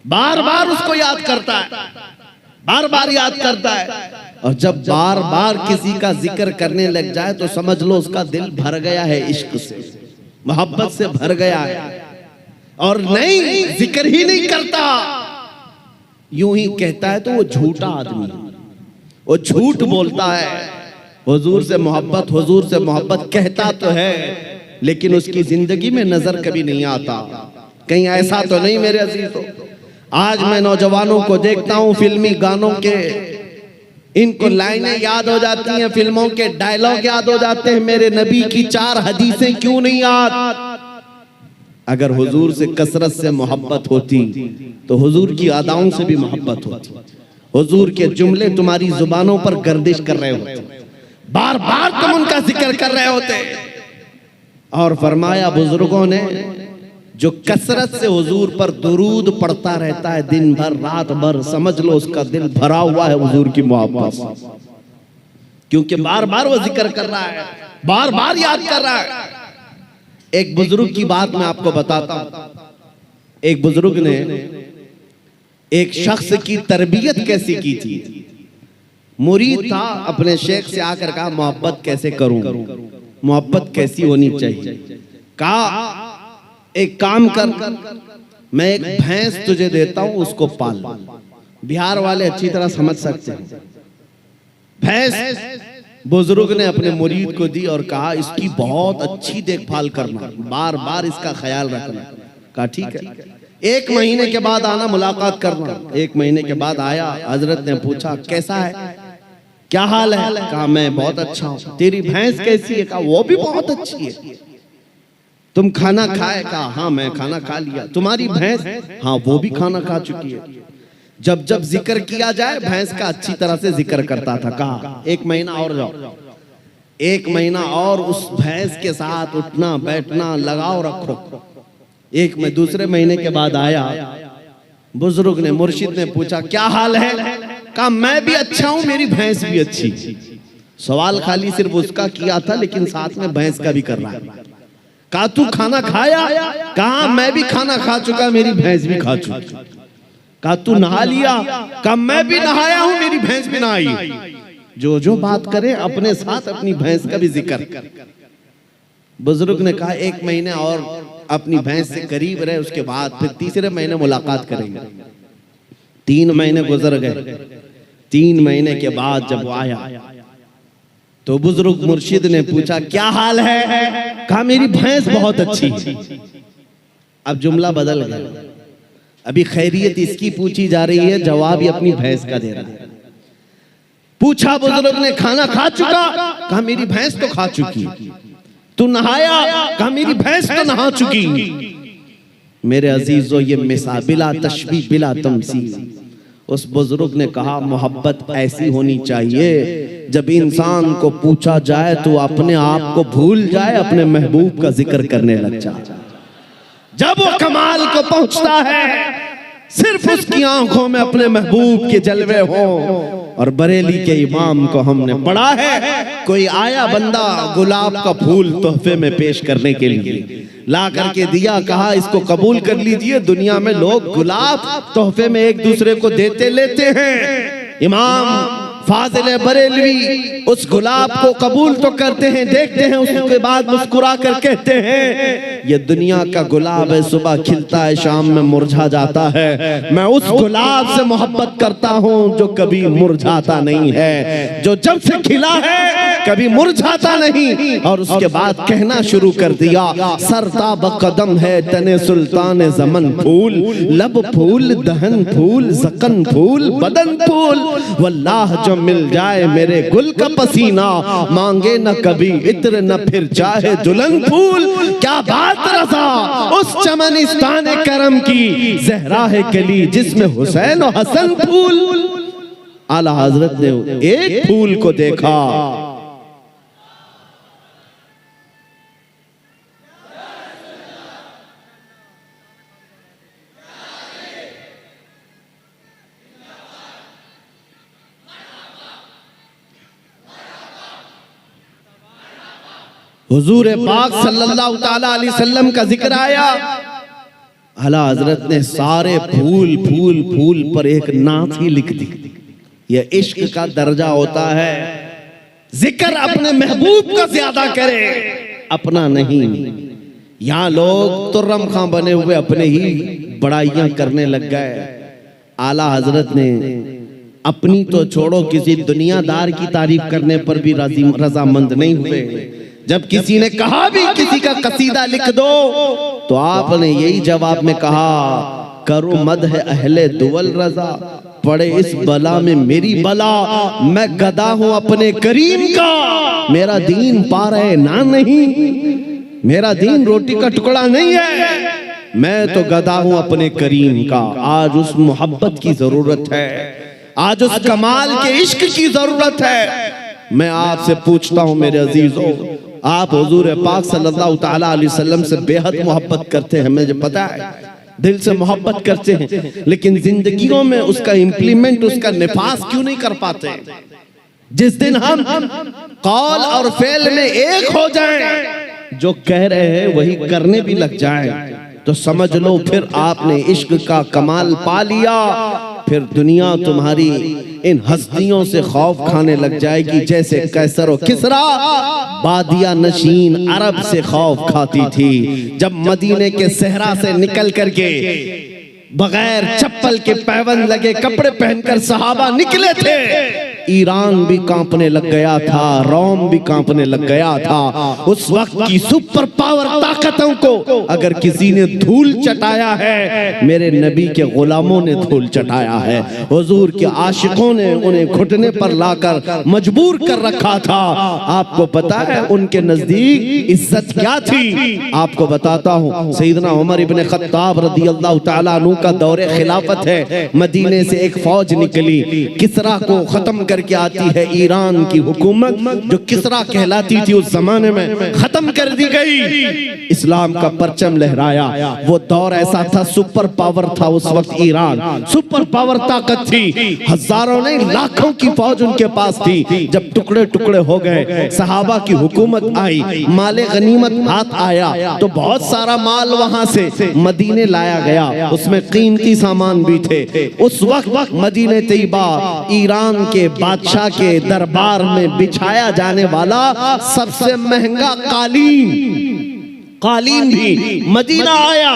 बार बार उसको याद करता है, बार बार याद करता है। और जब बार बार किसी का जिक्र करने लग जाए तो समझ लो उसका दिल भर गया है, इश्क से, मोहब्बत से भर गया है। और नहीं, जिक्र ही नहीं करता, यूं ही कहता है, तो वो झूठा आदमी, वो झूठ बोलता है। हुजूर से मोहब्बत कहता तो है, लेकिन उसकी जिंदगी में नजर कभी नहीं आता। कहीं ऐसा तो नहीं मेरे अजीजों, आज मैं नौजवानों को देखता हूं, फिल्मी गानों के इनको लाइनें याद हो जाती हैं, फिल्मों के डायलॉग याद हो जाते हैं, मेरे नबी की 4 हदीसें क्यों नहीं याद? अगर हुजूर से कसरत से मोहब्बत होती तो हुजूर की अदाओं से भी मोहब्बत होती, हुजूर के जुमले तुम्हारी जुबानों पर गर्दिश कर रहे होते, बार बार तुम उनका जिक्र कर रहे होते। और फरमाया बुजुर्गों ने, जो कसरत से हुजूर पर दुरूद पढ़ता रहता है दिन भर रात भर, समझ लो उसका दिल भरा हुआ है हुजूर की मोहब्बत से, क्योंकि बार बार वो जिक्र कर रहा है, बार बार याद कर रहा है। एक बुजुर्ग की बात मैं आपको बताता हूं। एक बुजुर्ग ने एक शख्स की तरबियत कैसी की थी। मुरीद था, अपने शेख से आकर कहा मोहब्बत कैसे करूं, मोहब्बत कैसी होनी चाहिए। कहा एक काम कर, मैं एक भैंस तुझे देता हूं, उसको पाल। बिहार वाले अच्छी तरह समझ सकते हैं। भैंस बुजुर्ग ने अपने मुरीद को दी और कहा इसकी बहुत अच्छी देखभाल करना, बार बार इसका ख्याल रखना। कहा ठीक है, 1 महीने के बाद आना, मुलाकात करना। 1 महीने के बाद आया, हजरत ने पूछा कैसा है, क्या हाल है। कहा मैं बहुत अच्छा हूं। तेरी भैंस कैसी है। कहा वो भी बहुत अच्छी है। तुम खाना खाए। कहा हाँ मैं खाना खा लिया। तुम्हारी भैंस। हाँ वो भी खाना खा चुकी है। जब जब जिक्र किया जाए भैंस का अच्छी तरह से जिक्र करता था। कहा 1 महीना और जाओ, 1 महीना और उस भैंस के साथ उठना बैठना लगाव रखो। दूसरे महीने के बाद आया, बुजुर्ग ने, मुर्शिद ने पूछा क्या हाल है। कहा मैं भी अच्छा हूं, मेरी भैंस भी अच्छी। सवाल खाली सिर्फ उसका किया था, लेकिन साथ में भैंस का भी कर रहा है। कहा तू खाना खाया। कहा मैं भी खाना खा चुका, मेरी भैंस भी खा चुकी। कहा तू नहा लिया। कहा मैं भी नहाया हूं, मेरी भैंस भी नहाई। जो बात करे अपने साथ अपनी भैंस का भी जिक्र। बुजुर्ग ने कहा 1 महीने और अपनी भैंस से करीब रहे, उसके बाद फिर तीसरे महीने मुलाकात करेंगे। 3 महीने गुजर गए। 3 महीने के बाद जब वो आया तो बुजुर्ग मुर्शिद ने पूछा क्या हाल है। कहा मेरी भैंस बहुत अच्छी है। अब जुमला बदल गया, अभी खैरियत इसकी पूछी जा रही है, जवाब ही अपनी भैंस का दे रहा है। पूछा बुजुर्ग ने खाना खा चुका। कहा मेरी भैंस तो खा चुकी। तू नहाया। कहा मेरी भैंस तो नहा चुकी। मेरे अजीजों ये मिसाल बिला तशबीह बिला तमसील। उस बुजुर्ग ने कहा मोहब्बत ऐसी होनी चाहिए जब इंसान को पूछा जाए तो अपने आप को भूल जाए, अपने महबूब का जिक्र करने लग जाए। जब वो कमाल को पहुंचता है सिर्फ उसकी आंखों में अपने महबूब के जलवे हो। और बरेली के इमाम को हमने पढ़ा है, कोई आया बंदा गुलाब का फूल तोहफे में पेश करने के लिए, ला करके दिया, कहा इसको कबूल कर लीजिए। दुनिया में लोग गुलाब तोहफे में एक दूसरे को देते लेते हैं। इमाम फाजिल बरेलवी उस गुलाब को कबूल तो करते हैं, देखते हैं, उसके बाद मुस्कुरा कर कहते हैं ये दुनिया का गुलाब है, सुबह खिलता है शाम में मुरझा जाता है। मैं उस गुलाब से मोहब्बत करता हूं जो कभी मुरझाता नहीं है, जो जब से खिला है कभी मुरझाता नहीं। और उसके बाद कहना शुरू कर दिया सरताब कदम है तने सुल्तान ज़मन फूल, लब फूल दहन फूल ज़कन फूल बदन फूल, वल्लाह जो मिल जाए मेरे गुल का पसीना, मांगे न कभी इत्र न फिर चाहे दुल्हन फूल। क्या बात रज़ा उस चमनिस्तान करम की, ज़हरा है कली जिसमें हुसैन और हसन फूल। आला हजरत ने एक फूल को देखा, हुजूर पाक सल्लल्लाहु ताला अलैहि वसल्लम का जिक्र आया। आला हजरत ने सारे फूल फूल फूल पर एक नात ही लिख दी। यह इश्क का दर्जा होता है, जिक्र अपने महबूब का ज्यादा करे, अपना नहीं। यहाँ लोग तुर्रम खां बने हुए अपने ही बड़ाइयां करने लग गए। आला हजरत ने अपनी तो छोड़ो, किसी दुनियादार की तारीफ करने पर भी रजामंद नहीं हुए। जब किसी ने कहा भी किसी का कसीदा लिख दो तो आपने यही जवाब में कहा करो मद है अहले दुवल रजा, पड़े इस बला में मेरी बला, मैं गदा हूं अपने करीम का, मेरा दीन पा रहे ना नहीं, मेरा दीन रोटी का टुकड़ा नहीं है, मैं तो गदा हूं अपने करीम का। आज उस मोहब्बत की जरूरत है, आज उस कमाल के इश्क की जरूरत है। मैं आपसे पूछता हूं मेरे अजीजों, आप हुजूर पाक सल्लल्लाहु ताला अलैहि वसल्लम से बेहद मोहब्बत करते हैं, मुझे पता है, दिल से मोहब्बत करते हैं, लेकिन जिंदगियों में उसका इम्प्लीमेंट, उसका निफास क्यों नहीं कर पाते? जिस दिन हम कौल और फेल में एक हो जाएं, जो कह रहे हैं वही करने भी लग जाए तो समझ लो फिर आपने इश्क का कमाल पा लिया। फिर दुनिया तुम्हारी इन हस्तियों से खौफ खाने लग जाएगी जैसे कैसर और किसरा बादिया नशीन अरब से खौफ खाती थी। जब मदीने के सहरा से निकल करके बगैर चप्पल के पैबंद लगे कपड़े पहनकर सहाबा निकले थे, ईरान भी कांपने लग गया था, रोम भी कांपने लग गया था। उस वक्त की सुपर पावर ताकतों को अगर किसी ने धूल चटाया है, मेरे नबी के गुलामों ने धूल चटाया है। हुजूर के आशिकों ने उन्हें घुटने पर लाकर मजबूर कर रखा था। आपको पता है उनके नजदीक इज्जत क्या थी? आपको बताता हूँ, सैयदना उमर इब्ने खत्ताब रदियल्लाहु ताला अन्हु का दौरे खिलाफत है। मदीने से एक फौज निकली, किसरा को खत्म करके आती है। ईरान की हुकूमत जो किसरा कहलाती थी उस जमाने में खत्म कर दी गई। इस्लाम का परचम लहराया। वो दौर ऐसा था, सुपर पावर था उस वक्त ईरान, सुपर पावर ताकत थी। हजारों नहीं लाखों की फौज उनके पास थी। जब टुकड़े टुकड़े हो गए, सहाबा की हुकूमत आई, माले गनीमत हाथ आया तो बहुत सारा माल वहां से मदीने लाया गया, उसमें कीमती सामान भी थे। उस वक्त मदीने तैयबा ईरान के बादशाह के दरबार में बिछाया जाने वाला सबसे महंगा कालीन भी मदीना आया,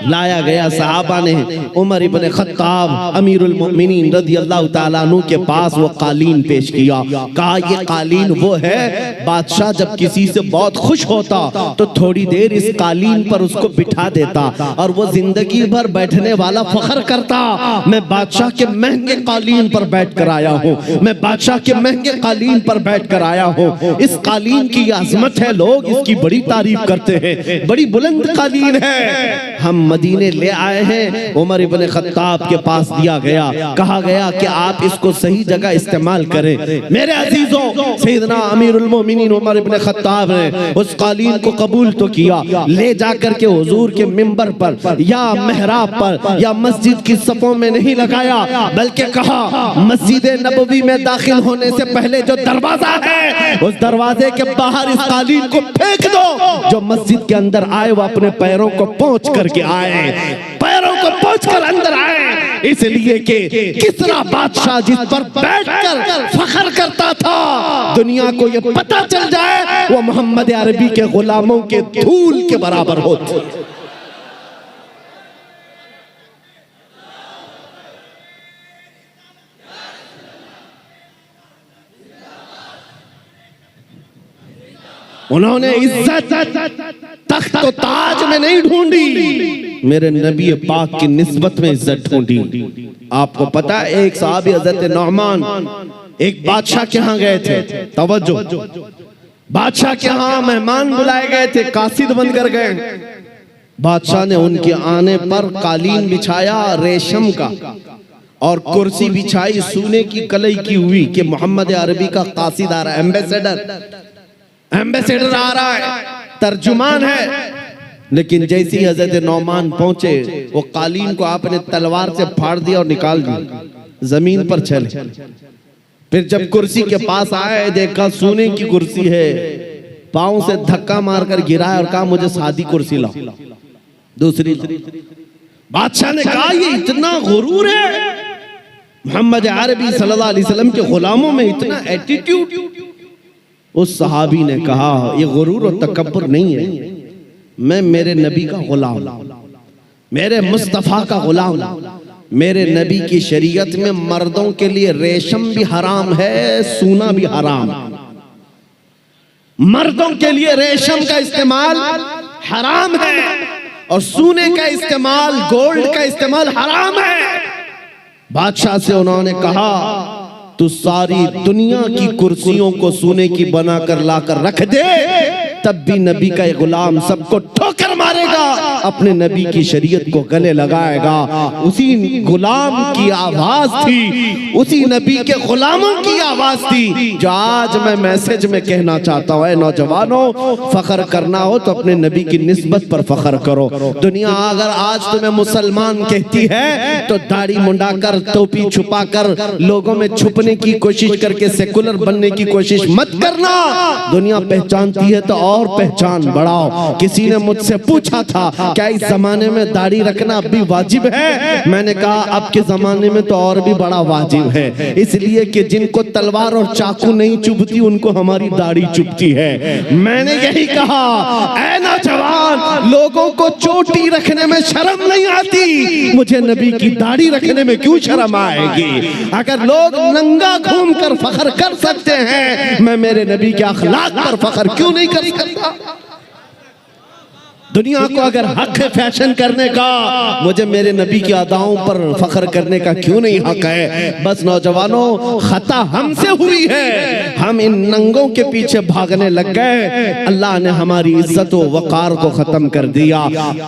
लाया गया। सहाबा ने उमर इब्ने खत्ताब अमीरुल मोमिनीन रदियल्लाहु ताला अन्हु के पास वो कालीन पेश किया। कहा ये कालीन वो है, बादशाह जब किसी से बहुत खुश होता तो थोड़ी देर इस कालीन पर उसको बिठा देता और वो जिंदगी भर बैठने वाला फख्र करता, मैं बादशाह के महंगे कालीन पर बैठ कर आया हूँ, मैं बादशाह के महंगे कालीन पर बैठ कर आया हूँ। इस कालीन की अजमत है, लोग इसकी बड़ी तारीफ करते हैं, बड़ी बुलंद कालीन है। हम मदीने ले आए हैं। उमर इब्ने खत्ताब के पास दिया गया, कहा गया कि आप इसको सही जगह इस्तेमाल करें। मेरे अजीजों, सैयदना अमीरुल मोमिनीन उमर इब्ने खत्ताब ने उस कालीन को कबूल तो किया, ले जाकर के हुजूर के मिंबर पर या मेहराब पर या मस्जिद की सफों में नहीं लगाया, बल्कि कहा मस्जिद नबवी में दाखिल होने से पहले जो दरवाजा है उस दरवाजे के बाहर इस कालीन को फेंक दो। जो मस्जिद के अंदर आए वो अपने पैरों को पोंछ करके आए, पैरों को पोंछ कर अंदर आए, इसलिए कि किसरा बादशाह जिस पर बैठकर फख्र करता था, दुनिया को ये पता चल जाए वो मोहम्मद अरबी के गुलामों के धूल के बराबर होते। उन्होंने इज्जत तख्त तो ताज में नहीं ढूंढी, मेरे नबी पाक की निस्बत में इज्जत ढूंढी। आपको पता है एक साहबी हजरत नौमान एक बादशाह के यहाँ गए थे, तवज्जो, बादशाह के यहाँ मेहमान बुलाए गए थे, कासिद बनकर गए। बादशाह ने उनके आने पर कालीन बिछाया रेशम का और कुर्सी बिछाई सोने की कलई की हुई कि मोहम्मद अरबी का कासिद आ रहा है, एम्बेसडर आ रहा है, तर्जुमान है। लेकिन जैसे ही हजरत नौमान पहुंचे वो कालीन को आपने तलवार से फाड़ दिया और निकाल दिया, जमीन पर चले। फिर जब कुर्सी के पास आए देखा सोने की कुर्सी है, पांव से धक्का मारकर गिराया और कहा मुझे सादी कुर्सी लाओ, दूसरी। बादशाह ने कहा ये इतना गुरूर है, मोहम्मद अरबी सल्लल्लाहु अलैहि वसल्लम के गुलामों में इतना एटीट्यूड। उस सहाबी ने कहा ये गुरूर और तकब्बुर नहीं है, मैं मेरे नबी का गुलाम, मेरे मुस्तफा का गुलाम। मेरे नबी की शरीयत में मर्दों के लिए रेशम भी हराम है, सोना भी हराम। मर्दों के लिए रेशम का इस्तेमाल हराम है और सोने का इस्तेमाल, गोल्ड का इस्तेमाल हराम है। बादशाह से उन्होंने कहा तू सारी दुनिया की कुर्सियों को सोने की बनाकर लाकर रख दे, तब भी नबी का गुलाम सबको ठोकर मारेगा, अपने नबी की शरीयत को गले लगाएगा। उसी गुलाम की आवाज थी, उसी नबी के गुलामों की आवाज थी जो आज मैं मैसेज में कहना चाहता हूँ। नौजवानों, फख्र करना हो तो अपने नबी की निस्बत पर फख्र करो। दुनिया अगर आज तुम्हें मुसलमान कहती है तो दाढ़ी मुंडाकर, टोपी छुपाकर, लोगों में छुपने की कोशिश करके सेकुलर बनने की कोशिश मत करना। दुनिया पहचानती है तो और पहचान बढ़ाओ। किसी ने मुझसे पूछा था क्या इस जमाने में दाढ़ी रखना अब भी वाजिब है? मैंने कहा अब के जमाने में तो और भी बड़ा वाजिब है, इसलिए कि जिनको तलवार और चाकू नहीं चुभती उनको हमारी दाढ़ी चुभती है। मैंने यही कहा, ऐ नौजवान, लोगों को चोटी रखने में शर्म नहीं आती, मुझे नबी की दाढ़ी रखने में क्यों शर्म आएगी? अगर लोग नंगा घूमकर फख्र कर सकते हैं, मैं मेरे नबी के अखलाक पर फख्र क्यों नहीं कर सकता? दुनिया को अगर हक है फैशन करने का, मुझे मेरे नबी की अदाओं पर फख्र करने का क्यों नहीं हक है? बस नौजवानों, खता हमसे हुई है, हम इन नंगों के पीछे भागने लग गए। अल्लाह ने हमारी इज्जत व वकार को खत्म कर दिया।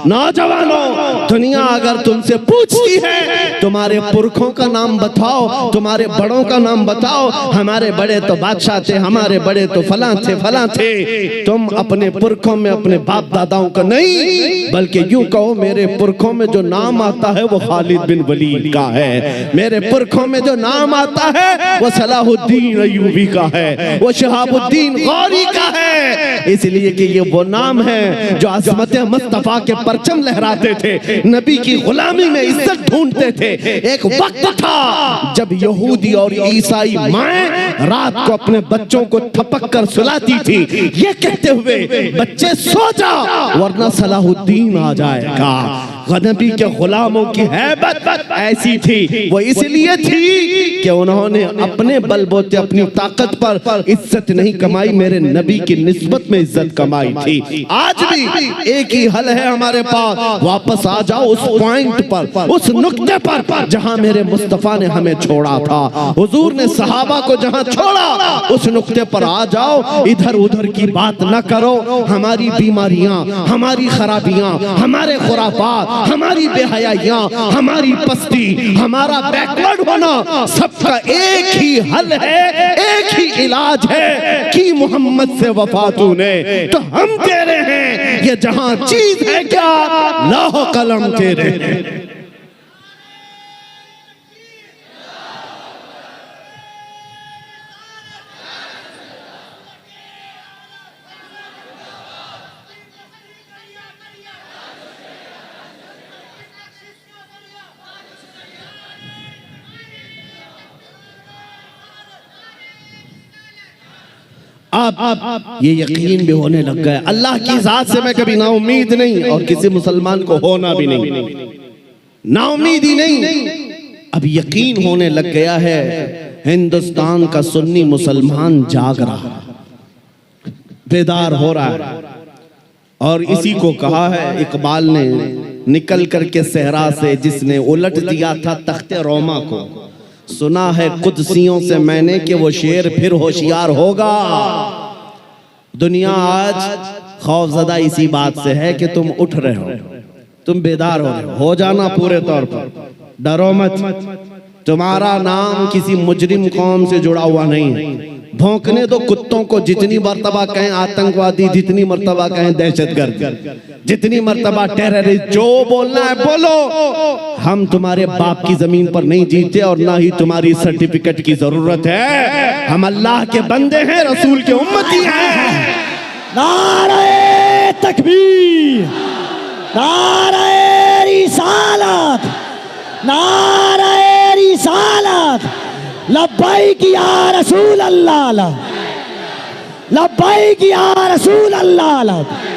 नौजवानों, दुनिया अगर तुमसे पूछती है तुम्हारे पुरखों का नाम बताओ, तुम्हारे बड़ों का नाम बताओ, हमारे बड़े तो बादशाह थे, हमारे बड़े तो फलां थे फलां थे, तुम अपने पुरखों में अपने बाप दादाओं का नहीं, बल्कि यूं कहो मेरे पुरखों में जो नाम आता है वो खालिद बिन वलीद का है, मेरे पुरखों में जो नाम आता है वो सलाहुद्दीन अय्यूबी का है, वो शहाबुद्दीन गौरी का है। इसलिए कि ये वो नाम है जो अज़मत मुस्तफा के परचम लहराते थे, नबी की गुलामी में इज्जत ढूंढते थे। एक वक्त था जब यहूदी और ईसाई माएं रात को अपने बच्चों को थपक कर सुलाती थी, ये कहते हुए बच्चे सो जाओ वरना सलाहुद्दीन आ जाएगा। नबी के गुलामों की हैबत ऐसी थी, वो इसलिए थी कि उन्होंने अपने बलबूते अपनी ताकत पर इज्जत नहीं कमाई, मेरे नबी की निस्बत में इज्जत कमाई थी। आज भी एक ही हल है हमारे पास, वापस आ जाओ उस पॉइंट पर, उस नुक्ते पर जहां मेरे मुस्तफा ने हमें छोड़ा था, हुजूर ने सहाबा को जहां छोड़ा उस नुक्ते पर आ जाओ। इधर उधर की बात न करो। हमारी बीमारियां, हमारी खराबियां, हमारे खुराफात, हमारी बेहयाइयां, हमारी पस्ती, हमारा बैकवर्ड होना, सबका एक ही हल है, एक ही इलाज है कि मोहम्मद से वफा तूने तो हम तेरे हैं, ये जहां चीज है क्या लौह कलम तेरे। अब ये यकीन भी होने लग गया, अल्लाह की जात से मैं कभी नाउम्मीद नहीं, और किसी मुसलमान को होना भी नहीं, नाउम्मीद ही नहीं। अब यकीन होने लग गया है, हिंदुस्तान का सुन्नी मुसलमान जाग रहा है, बेदार हो रहा है। और इसी को कहा है इकबाल ने, निकल करके सहरा से जिसने उलट दिया था तख्ते रोमा को, सुना है कुदसियों से मैंने कि वो शेर फिर होशियार होगा। दुनिया आज खौफजदा इसी बात से है कि तुम उठ रहे हो, तुम बेदार हो जाना पूरे तौर पर, डरो मत। तुम्हारा नाम किसी मुजरिम कौम से जुड़ा हुआ नहीं है। भौंकने दो कुत्तों को, जितनी मर्तबा कहें आतंकवादी, जितनी मर्तबा कहें दहशतगर्द, जितनी मर्तबा टेररिस्ट, जो बोलना है बोलो। हम तुम्हारे बाप की जमीन पर नहीं जीते और ना ही तुम्हारी सर्टिफिकेट की जरूरत है। हम अल्लाह के बंदे हैं, रसूल के उम्मती हैं। नारे तकबीर, नारे रिसालत, नारे रिसालत, लब्बैक या रसूल अल्लाह, लब्बैक या रसूल अल्लाह।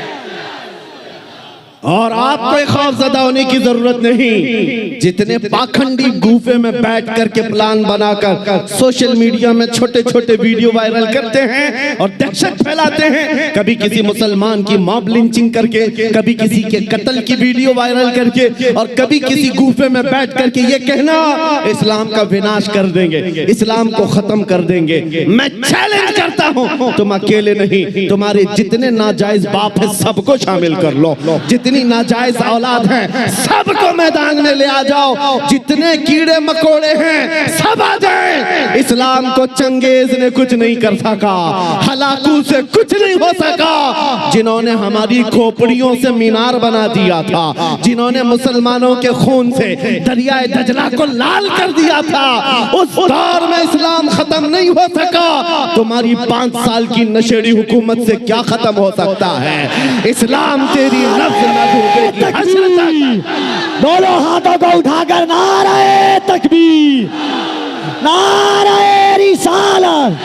और आपको खौफजदा होने की जरूरत नहीं। जितने पाखंडी गुफे में बैठ करके प्लान बनाकर सोशल मीडिया में छोटे छोटे वीडियो वायरल करते हैं और दहशत फैलाते हैं, कभी किसी मुसलमान की मॉब लिंचिंग करके, कभी किसी के कत्ल की वीडियो वायरल करके, और कभी किसी गुफे में बैठ करके ये कहना इस्लाम का विनाश कर देंगे, इस्लाम को खत्म कर देंगे। मैं चैलेंज करता हूं, तुम अकेले नहीं, तुम्हारे जितने नाजायज बाप है सबको शामिल कर लो, जितने जितनी नाजायज औलाद हैं सबको मैदान में ले आ जाओ, जितने कीड़े मकोड़े हैं सब आ जाएं। इस्लाम को चंगेज ने कुछ नहीं कर सका, हलाकू से कुछ नहीं हो सका। जिन्होंने हमारी खोपड़ियों से मीनार बना दिया था, जिन्होंने मुसलमानों के खून से दरियाए दजला को लाल कर दिया था, उस दौर में इस्लाम खत्म नहीं हो सका। तुम्हारी 5 साल की नशेड़ी हुकूमत से क्या खत्म हो सकता है? इस्लाम तेरी नफ्स न डूबेगी हश्र तक। दोनों हाथों को उठाकर नारे तकबीर, नारे रिसालत,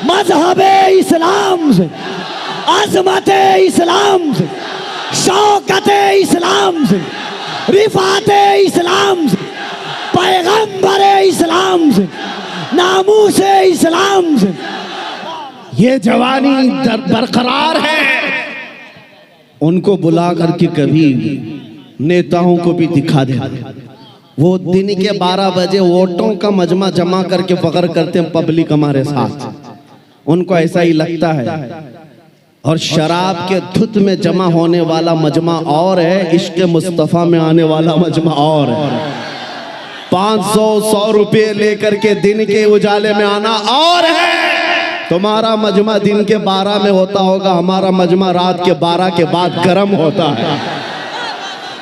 मजहबे इस्लाम से, अज़मते इस्लाम से, शौकते इस्लाम से, रिफाते इस्लाम से, पैगंबरे इस्लाम से, नामूसे इस्लाम से। ये जवानी बरकरार है। उनको बुला करके कभी नेताओं को भी दिखा दे। वो दिन के 12 बजे वोटों का मजमा जमा करके फख्र करते हैं पब्लिक हमारे साथ, उनको ऐसा ही लगता है। और शराब के धुत में जमा होने वाला मजमा और है, इश्क मुस्तफ़ा में आने वाला मजमा और है। 500-100 रुपये लेकर के दिन के उजाले में आना और है। तुम्हारा मजमा दिन के 12 में होता होगा, हमारा मजमा रात के 12 के बाद गर्म होता है।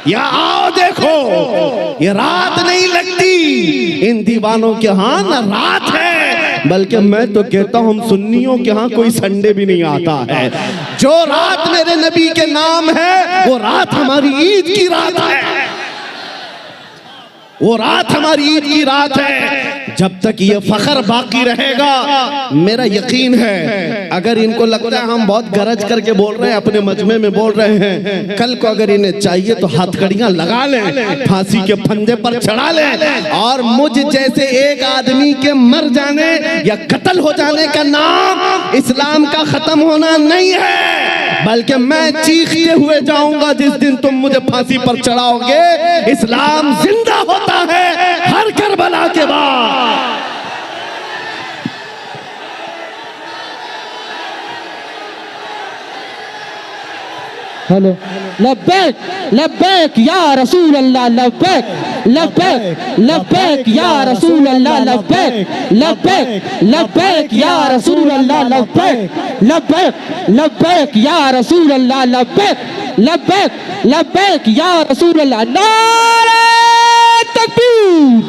या आओ देखो, ये रात नहीं लगती इन दीवानों के यहाँ, ना रात है, बल्कि मैं तो कहता हूँ हम सुन्नियों के यहाँ कोई संडे भी नहीं आता है। जो रात मेरे नबी के नाम है वो रात हमारी ईद की रात है, वो रात हमारी ईद की रात है। जब तक ये फख्र बाकी रहेगा, मेरा यकीन है, अगर इनको लगता है हम बहुत गरज करके बोल रहे हैं, अपने मजमे में बोल रहे हैं, कल को अगर इन्हें चाहिए तो हथकड़ियां लगा लें, फांसी के फंदे पर चढ़ा लें, और मुझ जैसे एक आदमी के मर जाने या कत्ल हो जाने का नाम इस्लाम का खत्म होना नहीं है, बल्कि मैं चीखते हुए जाऊंगा जिस दिन तुम मुझे फांसी पर चढ़ाओगे। इस्लाम जिंदा होता है हर करबला के बाद। हेलो, लब्बैक लब्बैक या रसूल अल्लाह, लब्बैक लब्बैक लब्बैक या रसूल अल्लाह, लब्बैक लब्बैक लब्बैक या रसूल अल्लाह, लब्बैक लब्बैक लब्बैक या रसूल अल्लाह, लब्बैक लब्बैक लब्बैक या रसूल अल्लाह। नारे तकबीर।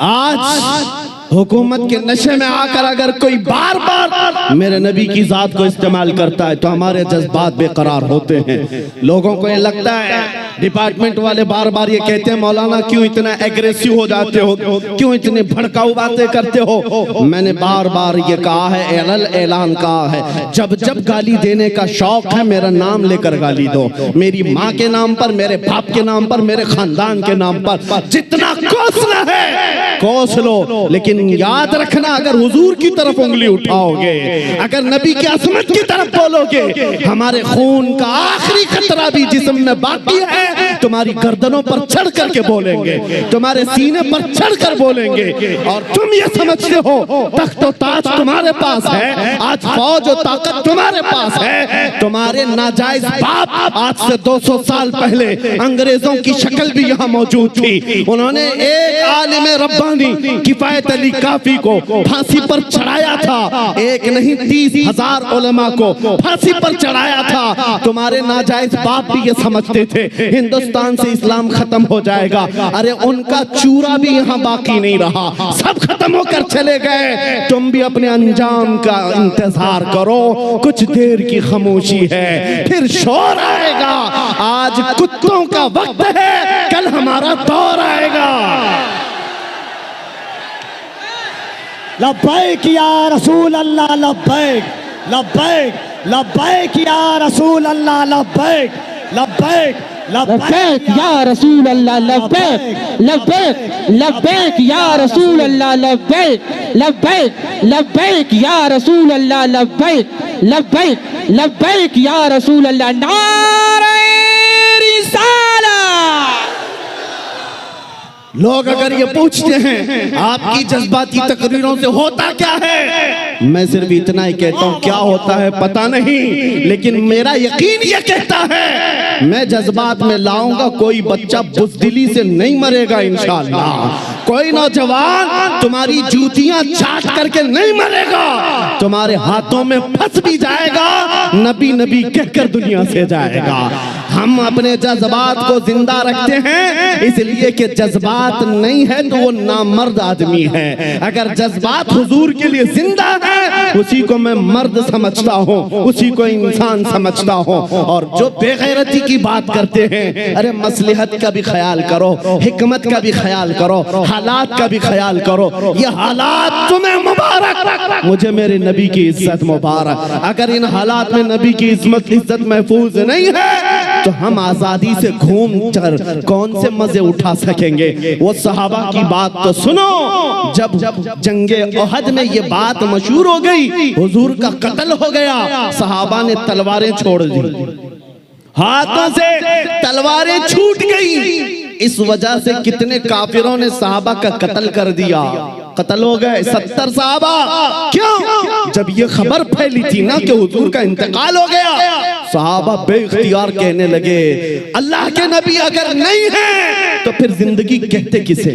आज हुकूमत के नशे में आकर अगर कोई बार बार मेरे नबी की जात को इस्तेमाल करता है तो हमारे जज्बात बेकरार होते हैं। लोगों को ये लगता है, डिपार्टमेंट वाले बार बार ये कहते हैं, मौलाना क्यों इतना एग्रेसिव हो जाते हो, क्यों इतनी भड़काऊ बातें करते हो। मैंने बार बार ये कहा है, ऐलान कहा है, जब जब गाली देने का शौक है मेरा नाम लेकर गाली दो, मेरी माँ के नाम पर, मेरे बाप के नाम पर, मेरे खानदान के नाम पर, जितना कोसना है कोस लो, लेकिन याद रखना अगर हुजूर की तरफ उंगली उठाओगे, अगर नबी की असमत की तरफ बोलोगे, हमारे खून का आखिरी खतरा भी जिस्म में बाकी है, तुम्हारी गर्दनों पर चढ़ करके बोलेंगे, तुम्हारे सीने पर चढ़ कर बोलेंगे। और तुम ये समझते हो तख्त और ताज तुम्हारे पास है, आज फौज और ताकत तुम्हारे पास है। तुम्हारे नाजायज बाप आज से 200 साल पहले अंग्रेजों की शक्ल भी यहाँ मौजूद थी। उन्होंने एक आलिम रब्बानी किफायत अली काफी को फांसी पर चढ़ाया था, एक नहीं 30,000 उलमा को फांसी पर चढ़ाया था। तुम्हारे नाजायज बाप भी ये समझते थे हिंदुस्तान से इस्लाम खत्म हो जाएगा। अरे उनका चूरा भी यहाँ बाकी नहीं रहा, सब खत्म होकर चले गए। तुम भी अपने अंजाम का इंतजार करो, कुछ देर की खामोशी है, फिर शोर आएगा। आज कुत्तों का वक्त है, कल हमारा दौर आएगा। लब्बैक या रसूल अल्लाह, लब्बैक लब्बैक लब्बैक या रसूल अल्लाह, लब्बैक लब्बैक लब्बैक या रसूल अल्लाह, लब्बैक लब्बैक लब्बैक या रसूल अल्लाह, लब्बैक लब्बैक लब्बैक या रसूल अल्लाह, लब्बैक लब्बैक लब्बैक या रसूल अल्लाह। नारे रिसालत। लोग अगर ये पूछते हैं आपकी जज्बाती तकरीरों से होता क्या है, मैं सिर्फ इतना ही कहता हूँ, क्या होता है पता नहीं, लेकिन मेरा यकीन ये कहता है मैं जज्बात में लाऊंगा, कोई बच्चा बुज़दिली से नहीं मरेगा इंशाअल्लाह। कोई नौजवान तुम्हारी जूतियां चाट करके नहीं मरेगा, तुम्हारे हाथों में फंस भी जाएगा, नबी नबी कहकर दुनिया से जाएगा। हम अपने जज्बात को जिंदा रखते हैं इसलिए कि जज्बात नहीं है तो वो नामर्द आदमी है। अगर जज्बात हुजूर के लिए जिंदा है उसी को मैं मर्द समझता हूँ, उसी को इंसान समझता हूँ। और जो बेगैरती की बात करते हैं, अरे मसलहत का भी ख्याल करो, हिकमत का भी ख्याल करो, हालात का भी ख्याल करो। ये हालात तुम्हें मुबारक, मुझे मेरे नबी की इज्जत मुबारक। अगर इन हालात में नबी की इज्जत महफूज नहीं है तो हम आजादी से घूम कर कौन से मजे उठा सकेंगे। वो सहाबा की बात तो सुनो, जब जंगे ओहद में ये बात मशहूर हो गई, हुजूर का कत्ल हो गया, सहाबा ने तलवारें छोड़ दी, हाथों से तलवारें छूट गई। इस वजह से कितने काफिरों ने सहाबा का कत्ल कर दिया, कत्ल हो गए 70 सहाबा। क्यों? जब ये खबर फैली थी ना कि हुजूर का इंतकाल हो गया, सहाबा बेइख्तियार कहने लगे अल्लाह के नबी अगर नहीं है तो फिर जिंदगी कहते किसे?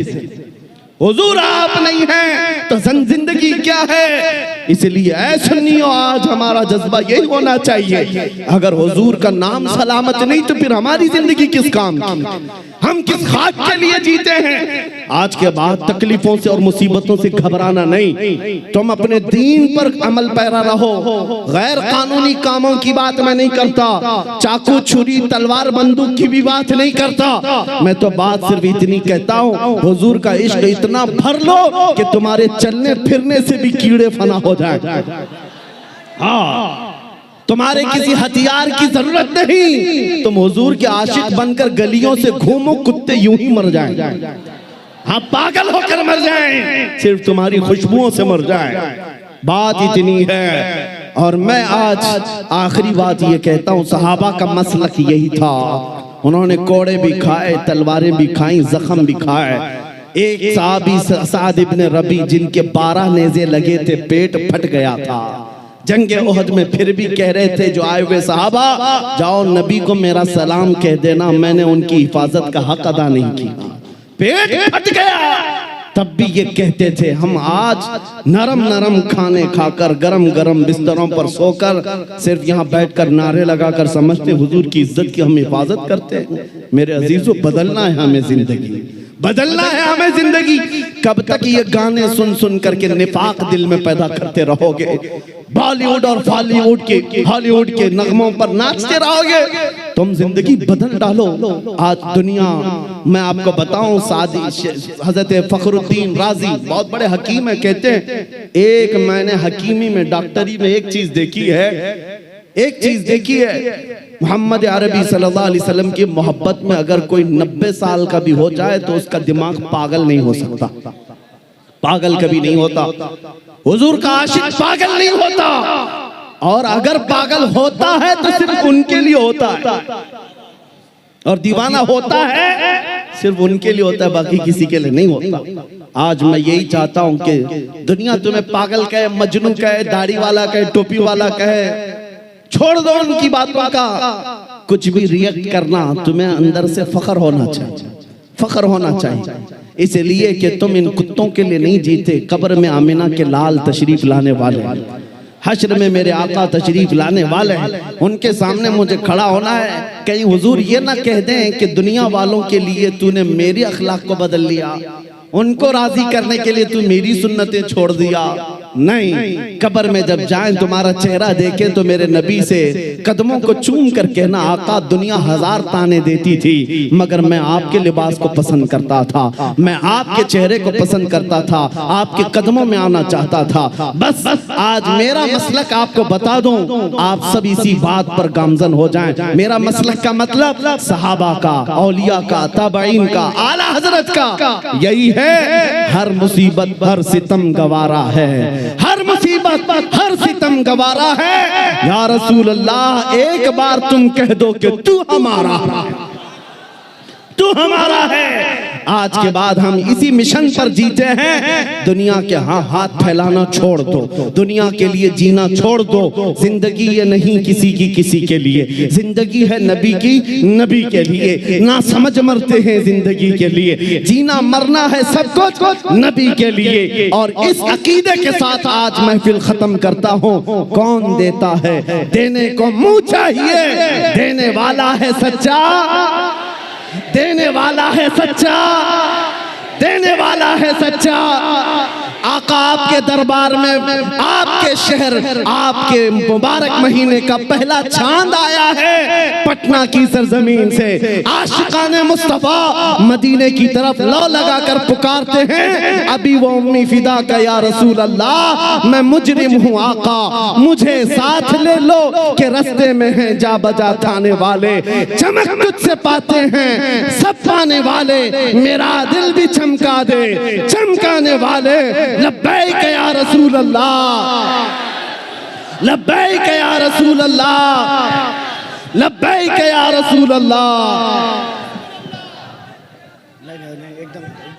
हुजूर आप नहीं हैं तो जिंदगी क्या है? इसलिए ऐ सुन्नियों, आज हमारा जज्बा यही होना चाहिए, अगर हुजूर का नाम सलामत नहीं तो फिर हमारी जिंदगी किस काम की? हम किस खाक के लिए जीते हैं? आज के बाद तकलीफों से और मुसीबतों से घबराना नहीं, तुम अपने दीन पर अमल पैरा रहो। गैर कानूनी कामों की बात मैं नहीं करता, चाकू छुरी तलवार बंदूक की भी बात नहीं करता। मैं तो बात सिर्फ इतनी कहता हूँ, हुजूर का इश्क इतना भर लो कि तुम्हारे चलने फिरने से भी कीड़े फना हो जाए। हाँ, तुम्हारे किसी हथियार की जरूरत नहीं, तुम हुजूर के आशिक बनकर गलियों से घूमो, कुत्ते यूं ही मर जाएं। हाँ, पागल होकर मर जाएं, सिर्फ तुम्हारी खुशबुओं से मर जाएं। बात इतनी है। और मैं आज आखिरी बात ये कहता हूँ, सहाबा का मसलक यही था, उन्होंने कोड़े भी खाए, तलवारें भी खाई, जख्म भी खाए। एक साहबी साद इब्न रबी जिनके 12 नेज़े लगे थे, पेट फट गया था। जंगे ओहद में फिर भी कह रहे थे जो आए हुए सहाबा, जाओ नबी को मेरा सलाम कह देना, मैंने उनकी हिफाजत का हक अदा नहीं किया। पेट फट गया, तब भी ये कहते थे हम आज नरम नरम खाने खाकर, गरम गरम बिस्तरों पर सोकर, सिर्फ यहाँ बैठकर नारे लगाकर समझते हुजूर की इज्जत की हम हिफाजत करते हैं। मेरे अजीजों, बदलना है हमें जिंदगी, बदलना है हमें जिंदगी। कब तक ये गाने सुन सुन करके निफाक दिल में पैदा करते रहोगे? बॉलीवुड और बॉलीवुड के हॉलीवुड के नगमों पर नाचते रहोगे? तुम जिंदगी बदल डालो। आज दुनिया, मैं आपको बताऊं, सादी हजरत फखरुद्दीन राजी बहुत बड़े हकीम है, कहते हैं एक मैंने हकीमी में, डॉक्टरी में एक चीज देखी है, मोहम्मद अरबी सल्लल्लाहु अलैहि वसल्लम की मोहब्बत में अगर कोई 90 साल का भी हो जाए तो उसका दिमाग पागल नहीं हो सकता, पागल कभी नहीं होता। हुजूर का आशिक पागल नहीं होता, और अगर पागल होता है तो सिर्फ उनके लिए होता है, और दीवाना होता है सिर्फ उनके लिए होता है, बाकी किसी के लिए नहीं होता। आज मैं यही चाहता हूं कि दुनिया तुम्हें पागल कहे, मजनू कहे, दाढ़ी वाला कहे, टोपी वाला कहे, छोड़ दो उनकी बातों का। कुछ भी रिएक्ट करना, तुम्हें अंदर से फख्र होना चाहिए, फख्र होना चाहिए, इसलिए कि तुम इन कुत्तों के लिए नहीं जीते। कब्र में आमिना के लाल तशरीफ लाने वाले, हश्र में मेरे आका तशरीफ लाने वाले हैं, उनके सामने मुझे खड़ा होना है। कहीं हुजूर ये ना कह दें कि दुनिया वालों के लिए तूने मेरी अखलाक को बदल लिया, उनको राजी करने के लिए तू मेरी सुन्नतें छोड़ दिया। नहीं, कब्र में जब जाएं तुम्हारा चेहरा देखें तो मेरे नबी से कदमों को चूम कर कहना, आका दुनिया 1000 ताने देती थी मगर मैं आपके लिबास को पसंद करता था, मैं आपके चेहरे को पसंद करता था, आपके कदमों में आना चाहता था। बस आज मेरा मसलक आपको बता दूं, आप सब इसी बात पर गामजन हो जाएं। मेरा मसलक का मतलब सहाबा का, औलिया का, ताबईन का, आला हजरत का यही है, हर मुसीबत हर सितम गवारा है, हर मुसीबत हर सितम गवारा है। या रसूल अल्लाह, एक बार तुम कह दो कि तू हमारा है, तू हमारा है। आज के बाद हम इसी मिशन पर जीते हैं। दुनिया के हाथ फैलाना छोड़ दो, दुनिया के लिए जीना छोड़ दो। जिंदगी ये नहीं किसी की किसी के लिए, जिंदगी है नबी की नबी के लिए। ना समझ मरते हैं जिंदगी के लिए, जीना मरना है सब कुछ नबी के लिए। और इस अकीदे के साथ आज महफिल खत्म करता हूँ। कौन देता है, देने को मुंह चाहिए, देने वाला है सच्चा, देने वाला है सच्चा, देने वाला है सच्चा। आका आपके दरबार में, आपके शहर, आपके मुबारक महीने का पहला चांद आया है पटना की सरजमीन से। आशिकाने मुस्तफा मदीने की तरफ लो लगाकर पुकारते हैं, अभी वो उम्मी फिदा का या रसूल अल्लाह, मैं मुजरिम हूँ आका, मुझे साथ ले लो कि रस्ते में हैं जा बजा थाने वाले। चमक तुझसे पाते हैं सब पाने वाले, मेरा दिल भी चमका दे चमकाने वाले। लब्बैक या रसूल अल्लाह, लब्बैक या रसूल अल्लाह, लब्बैक या रसूल अल्लाह।